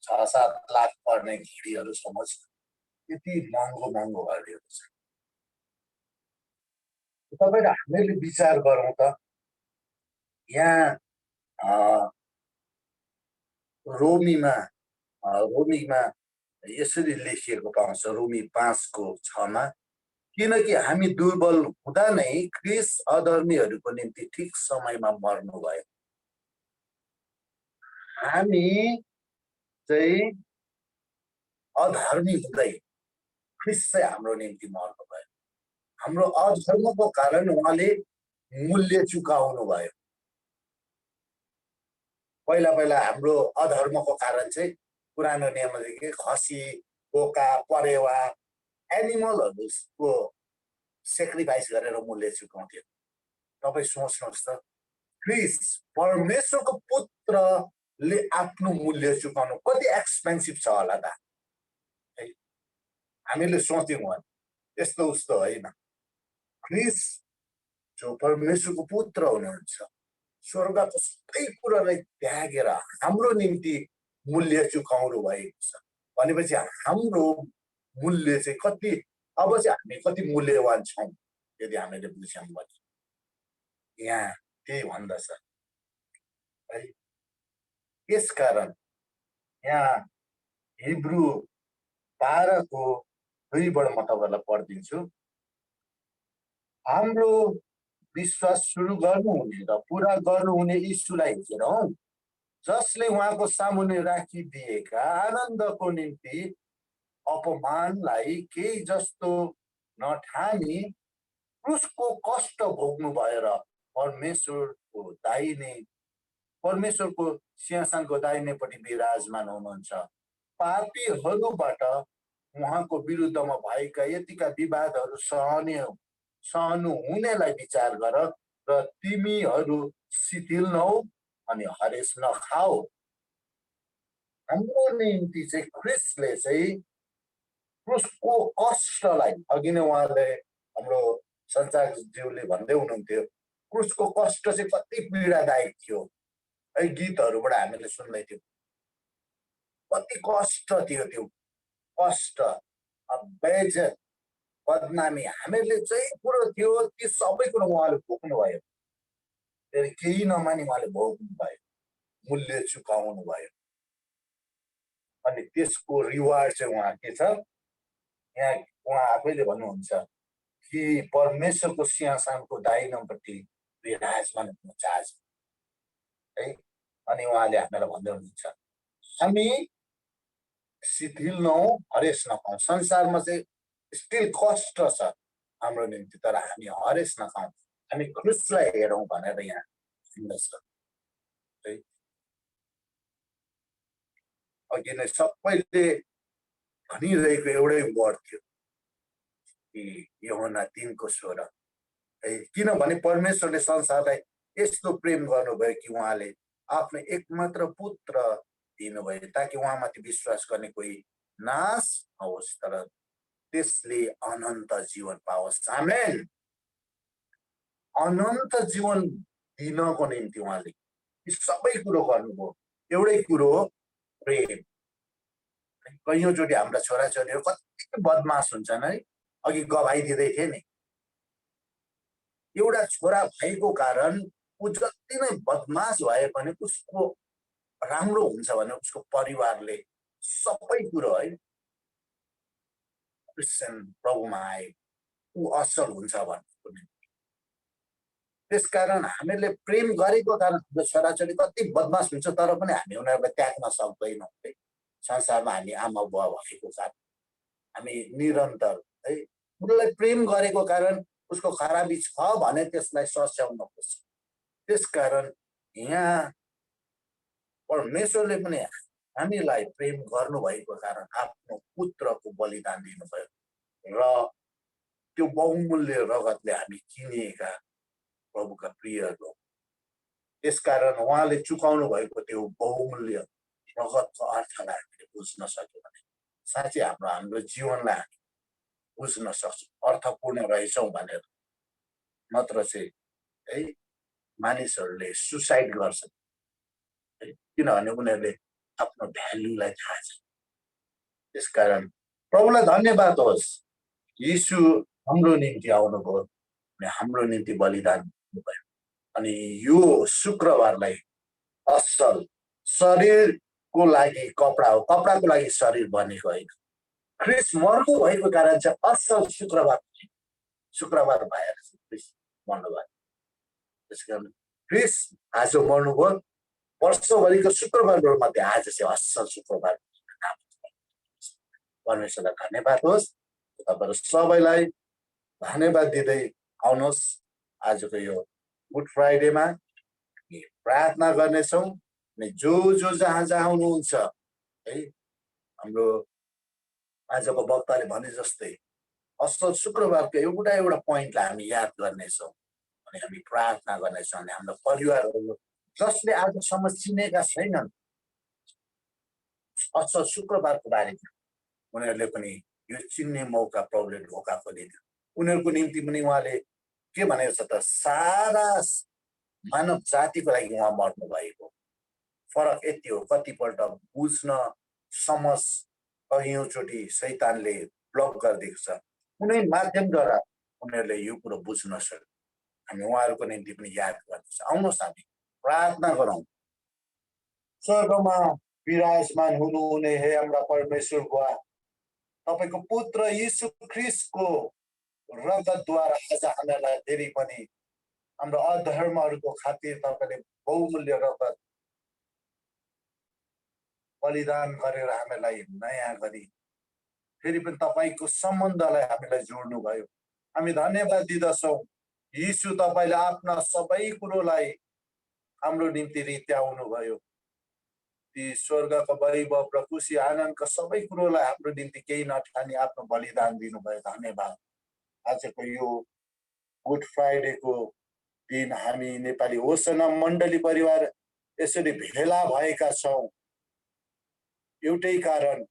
6-7 लाख पर्ने घडीहरूसम्म छ। त्यति महँगो महँगो घडीहरू छ। तपाईँ र हामीले विचार गरौँ त यहाँ रोमीमा यसरी लेखिएको पाउँछ रोमी 5:6 किनकि हामी दुर्बल हुँदा नै ख्रीष्ट अधर्मीहरूको निम्ति ठिक समयमा मर्नुभयो। हामी चाहिँ अधर्मी हुँदै ख्रीष्ट चाहिँ हाम्रो निम्ति मर्नुभयो। हाम्रो अधर्मको कारण उहाँले मूल्य चुकाउनु भयो। पहिला पहिला हाम्रो अधर्मको कारण चाहिँ पुरानो नियमदेखि खसी बोका परेवा एनिमलहरूको सेक्रिफाइस गरेर मूल्य चुकाउँथ्यो। तपाईँ सोच्नुहोस् त ख्रीष्ट परमेश्वरको पुत्रले आफ्नो मूल्य चुकाउनु कति एक्सपेन्सिभ छ होला त। हामीले सोच्यौँ भने यस्तो उस्तो होइन। ख्रीष्ट जो परमेश्वरको पुत्र हुनुहुन्छ स्वर्गको सबै कुरालाई त्यागेर हाम्रो निम्ति मूल्य चुकाउनु भएको छ भनेपछि हाम्रो मूल्य चाहिँ कति अब चाहिँ हामी कति मूल्यवान छौँ यदि हामीले बुझ्यौँ भने यहाँ त्यही भन्दछ है। यसकारण यहाँ हिब्रू 12:2बाट म तपाईँलाई पढिदिन्छु। हाम्रो विश्वास सुरु गर्नुहुने र पुरा गर्नुहुने यीशुलाई हेरौँ जसले उहाँको सामुन्ने राखिदिएका आनन्दको निम्ति अपमानलाई केही जस्तो नठानी क्रुसको कष्ट भोग्नु भएर परमेश्वरको सिंहासनको दाहिनेपट्टि विराजमान हुनुहुन्छ। पापीहरूबाट उहाँको विरुद्धमा भएका यतिका विवादहरू सहनु हुनेलाई विचार गर र तिमीहरू शिथिल नहौ अनि हरेस नखाऊ। हाम्रो निम्ति चाहिँ ख्रीष्टले चाहिँ क्रुसको कष्टलाई अघि नै उहाँले हाम्रो सञ्चारज्यूले भन्दै हुनुहुन्थ्यो क्रुसको कष्ट चाहिँ कति पीडादायक थियो है। गीतहरूबाट हामीले सुन्दै थियौँ कति कष्ट थियो त्यो कष्ट बेइज्जत बदनामी हामीले चाहिँ कुरो थियो ती सबै कुरो उहाँले भोग्नुभयो। फेरि केही नमानी उहाँले भोग्नु भयो मूल्य चुकाउनु भयो अनि त्यसको रिवार्ड चाहिँ उहाँ के छ यहाँ उहाँ आफैले भन्नुहुन्छ कि परमेश्वरको सिंहासनको दाहिनेपट्टि विराजमान हुनु चाहन्छ है। अनि उहाँले हामीलाई भन्दै हुनुहुन्छ हामी शिथिल नहौँ हरेस नखाउँ। संसारमा चाहिँ स्टिल कष्ट छ हाम्रो निम्ति तर हामी हरेस नखाउँ हामी ख्रीष्टलाई हेरौँ भनेर यहाँ भन्दछ है। अघि नै सबैले भनिरहेको एउटै वर्ड थियो कि यूहन्ना 3:16 है। किनभने परमेश्वरले संसारलाई यस्तो प्रेम गर्नुभयो कि उहाँले आफ्नो एकमात्र पुत्र दिनुभयो ताकि उहाँमाथि विश्वास गर्ने कोही नाश नहोस् तर त्यसले अनन्त जीवन पाओस्। आमेन। अनन्त जीवन दिनको निम्ति उहाँले यी सबै कुरो गर्नुभयो। एउटै कुरो हो प्रेम। कैयौँचोटि हाम्रा छोराछोरीहरू कति बदमास हुन्छन् है। अघि गवाई दिँदै थिए नि एउटा छोरा भएको कारण ऊ जति नै बदमास भए पनि उसको राम्रो हुन्छ भने उसको परिवारले सबै कुरो है क्रिस्चियन प्रभुमा आए ऊ असल हुन्छ भन्ने। त्यसकारण हामीले प्रेम गरेको कारण हाम्रो छोराछोरी कति बदमास हुन्छ तर पनि हामी उनीहरूलाई त्याग्न सक्दैनौँ है। संसारमा हामी आमा बुवा भएको कारण हामी निरन्तर है उनीलाई प्रेम गरेको कारण उसको खराबी छ भने त्यसलाई सच्याउन खोज्छ। त्यसकारण यहाँ परमेश्वरले पनि हामीलाई प्रेम गर्नुभएको कारण आफ्नो पुत्रको बलिदान दिनुभयो र त्यो बहुमूल्य रगतले हामी किनिएका प्रभुका प्रियहरू। त्यसकारण उहाँले चुकाउनु भएको त्यो बहुमूल्य रगतको अर्थलाई हामीले बुझ्न सक्यौँ भने साँच्चै हाम्रो जीवनलाई हामी बुझ्न सक्छौँ, अर्थपूर्ण रहेछौँ भनेर। नत्र चाहिँ है मानिसहरूले सुसाइड गर्छन् है, किनभने उनीहरूले आफ्नो भ्यालुलाई थाहा छ। त्यसकारण प्रभुलाई धन्यवाद होस्, यीशु हाम्रो निम्ति आउनुभयो अनि हाम्रो निम्ति बलिदान दिनुभयो। अनि यो शुक्रबारलाई असल शरीरको लागि कपडा हो, कपडाको लागि शरीर बनेको होइन। ख्रिस्ट मर्नु भएको कारण चाहिँ असल शुक्रबार भएर ख्रिस्ट मर्नुभयो। त्यसकारण ख्रिस्ट आज मर्नुभयो, वर्षभरिको शुक्रबारहरूमध्ये आज चाहिँ असल शुक्रबार। परमेश्वरलाई धन्यवाद होस्। तपाईँहरू सबैलाई धन्यवाद दिँदै आउनुहोस्। आजको यो गुड फ्राइडेमा प्रार्थना गर्नेछौँ। अनि जो जहाँ जहाँ हुनुहुन्छ है, हाम्रो आजको वक्ताले भने जस्तै असल शुक्रबारको एउटा पोइन्टलाई हामी याद गर्नेछौँ अनि हामी प्रार्थना गर्नेछौँ। अनि हाम्रो परिवारहरू जसले आजसम्म चिनेका छैनन् असल शुक्रबारको बारेमा, उनीहरूले पनि यो चिन्ने मौका प्रभुले ढोका खोलिदियो। उनीहरूको निम्ति पनि उहाँले के भनेको छ त, सारा मानव जातिको लागि उहाँ मर्नु भएको। फरक यति हो, कतिपल्ट बुझ्न समझ कैयौँचोटि शैतानले ब्लक गरिदिएको छ। कुनै माध्यमद्वारा उनीहरूले यो कुरो बुझ्न सक्छ। हामी उहाँहरूको निम्ति पनि याद गर्दछ। आउनुहोस् हामी प्रार्थना गरौँ। स्वर्गमा विराजमान हुनुहुने हे हाम्रा परमेश्वर बुवा, तपाईको पुत्र यीशु ख्रिस्टको रगतद्वारा आज हामीलाई धेरै पनि हाम्रो अधर्महरूको खातिर तपाईले बहुमूल्य रगत बलिदान गरेर हामीलाई नयाँ गरी फेरि पनि तपाईको सम्बन्धलाई हामीलाई जोड्नु भयो। हामी धन्यवाद दिदछौँ। यीशु तपाईले आफ्ना सबै कुरोलाई हाम्रो निम्ति रित्याउनु भयो। ती स्वर्गको वैभव र खुसी आनन्दका सबै कुरोलाई हाम्रो निम्ति केही नठानी आफ्नो बलिदान दिनुभयो। धन्यवाद। आजको यो गुड फ्राइडेको दिन हामी नेपाली होसना मण्डली परिवार यसरी भेला भएका छौँ। एउटै कारण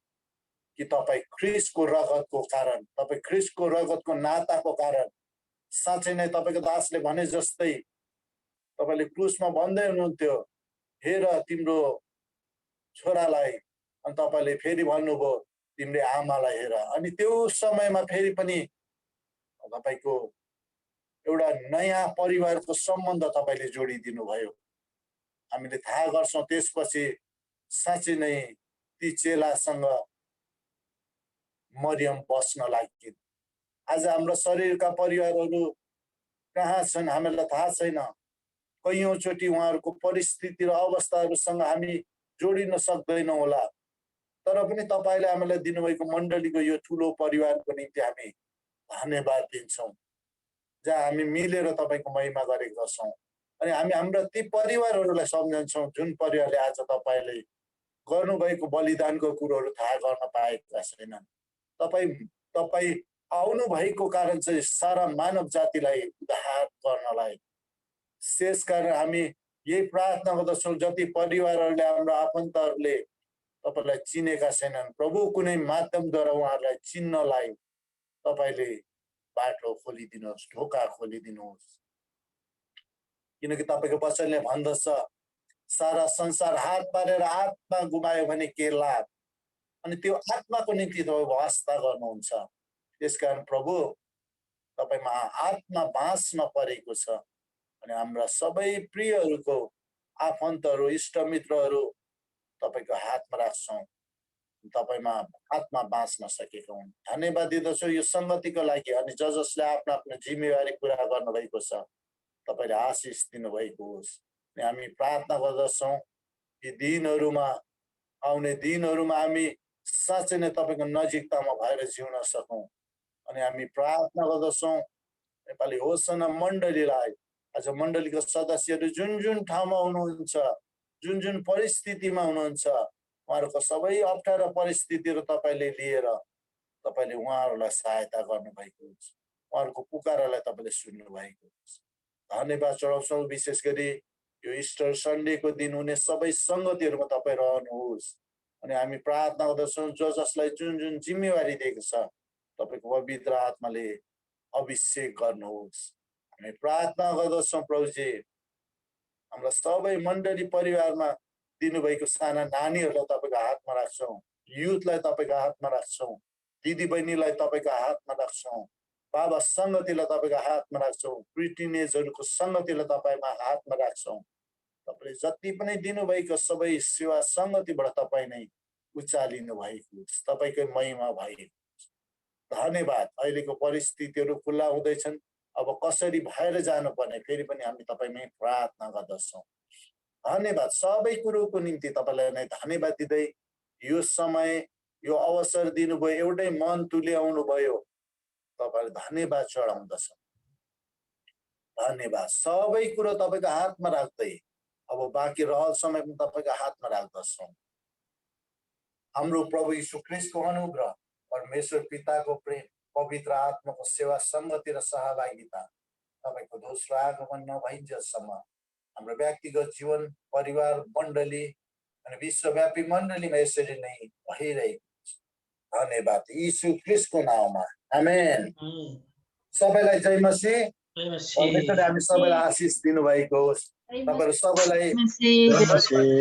कि तपाईँ ख्रिस्टको रगतको कारण, तपाईँ ख्रिस्टको रगतको नाताको कारण। साँच्चै नै तपाईँको दासले भने जस्तै तपाईँले क्रुसमा भन्दै हुनुहुन्थ्यो, हेर तिम्रो छोरालाई, अनि तपाईँले फेरि भन्नुभयो तिम्रो आमालाई हेर। अनि त्यो समयमा फेरि पनि तपाईँको एउटा नयाँ परिवारको सम्बन्ध तपाईँले जोडिदिनु भयो। हामीले थाहा गर्छौँ त्यसपछि साँच्चै नै ती चेलासँग मरियम बस्न लागिन्। आज हाम्रो शरीरका परिवारहरू कहाँ छन् हामीलाई थाहा छैन। कैयौँचोटि उहाँहरूको परिस्थिति र अवस्थाहरूसँग हामी जोडिन सक्दैनौँ होला, तर पनि तपाईँले हामीलाई दिनुभएको मण्डलीको यो ठुलो परिवारको निम्ति हामी धन्यवाद दिन्छौँ, जहाँ हामी मिलेर तपाईँको महिमा गरेका छौँ। अनि हामी हाम्रा ती परिवारहरूलाई सम्झन्छौँ जुन परिवारले आज तपाईँले गर्नुभएको बलिदानको कुरोहरू थाहा गर्न पाएका छैनन्। तपाईँ आउनु भएको कारण चाहिँ सारा मानव जातिलाई उद्धार गर्नलाई। त्यसकारण हामी यही प्रार्थना गर्दछौँ, जति परिवारहरूले हाम्रो आफन्तहरूले तपाईँलाई चिनेका छैनन्, प्रभु कुनै माध्यमद्वारा उहाँहरूलाई चिन्नलाई तपाईँले बाटो खोलिदिनुहोस्, ढोका खोलिदिनुहोस्। किनकि तपाईँको वचनले भन्दछ, सारा संसार हात पारेर आत्मा गुमायो भने के लाभ। अनि त्यो आत्माको निम्ति तपाईँ वास्ता गर्नुहुन्छ। त्यसकारण प्रभु तपाईँमा आत्मा बाँच्न परेको छ। अनि हाम्रा सबै प्रियहरूको आफन्तहरू, इष्टमित्रहरू तपाईँको हातमा राख्छौँ। तपाईँमा आत्मा बाँच्न सकेका हुन्। धन्यवाद दिदछु यो संगतिको लागि। अनि जसले आफ्नो आफ्नो जिम्मेवारी पुरा गर्नुभएको छ तपाईँले आशिष दिनुभएको होस्। अनि हामी प्रार्थना गर्दछौँ यी दिनहरूमा, आउने दिनहरूमा हामी साँच्चै नै तपाईँको नजिकतामा भएर जिउन सकौँ। अनि हामी प्रार्थना गर्दछौँ नेपाली होसना मण्डलीलाई, आज मण्डलीको सदस्यहरू जुन जुन ठाउँमा हुनुहुन्छ, जुन जुन परिस्थितिमा हुनुहुन्छ, उहाँहरूको सबै अप्ठ्यारो परिस्थितिहरू तपाईँले लिएर तपाईँले उहाँहरूलाई सहायता गर्नुभएको हुन्छ। उहाँहरूको पुकारालाई तपाईँले सुन्नुभएको हुन्छ। धन्यवाद चढाउँछौँ। विशेष गरी यो इस्टर सन्डेको दिन हुने सबै सङ्गतिहरूमा तपाईँ रहनुहोस्। अनि हामी प्रार्थना गर्दछौँ जो जसलाई जुन जुन जिम्मेवारी दिएको छ तपाईँको पवित्र आत्माले अभिषेक गर्नुहोस्। हामी प्रार्थना गर्दछौँ प्रभुजी, हाम्रा सबै मण्डली परिवारमा दिनुभएको साना नानीहरूलाई तपाईँको हातमा राख्छौँ, युथलाई तपाईँको हातमा राख्छौँ, दिदीबहिनीलाई तपाईँको हातमा राख्छौँ, बाबा सङ्गतिलाई तपाईँको हातमा राख्छौँ, प्रिटिनेजहरूको सङ्गतिलाई तपाईँमा हातमा राख्छौँ। तपाईँले जति पनि दिनुभएको सबै सेवा सङ्गतिबाट तपाईँ नै उचालिनु भएको होस्, तपाईँकै महिमा भएको होस्। धन्यवाद। अहिलेको परिस्थितिहरू खुल्ला हुँदैछन्, अब कसरी भएर जानुपर्ने फेरि पनि हामी तपाईँमै प्रार्थना गर्दछौँ। धन्यवाद। सबै कुरोको निम्ति तपाईँलाई नै धन्यवाद दिँदै यो समय यो अवसर दिनुभयो, एउटै मन तुल्याउनु भयो, तपाईँलाई धन्यवाद चढाउँदछौँ। धन्यवाद। सबै कुरो तपाईँको हातमा राख्दै अब बाँकी रहल समय पनि तपाईँको हातमा राख्दछौँ। हाम्रो प्रभु यीशु ख्रीष्टको अनुग्रह, परमेश्वर पिताको प्रेम, पवित्र आत्माको सेवा सङ्गति र सहभागिता तपाईँको दोस्रो आगमन नभइन्जेलसम्म हाम्रो व्यक्तिगत जीवन, परिवार, मण्डली अनि विश्वव्यापी मण्डलीमा यसरी नै भइरहेको छ। धन्यवाद यीशु ख्रीष्टको नाममा, आमेन। सबैलाई जय मसीह। परमेश्वरले हामी सबैलाई आशिष दिनुभएको होस्। तपाईँहरू सबैलाई जय मसीह।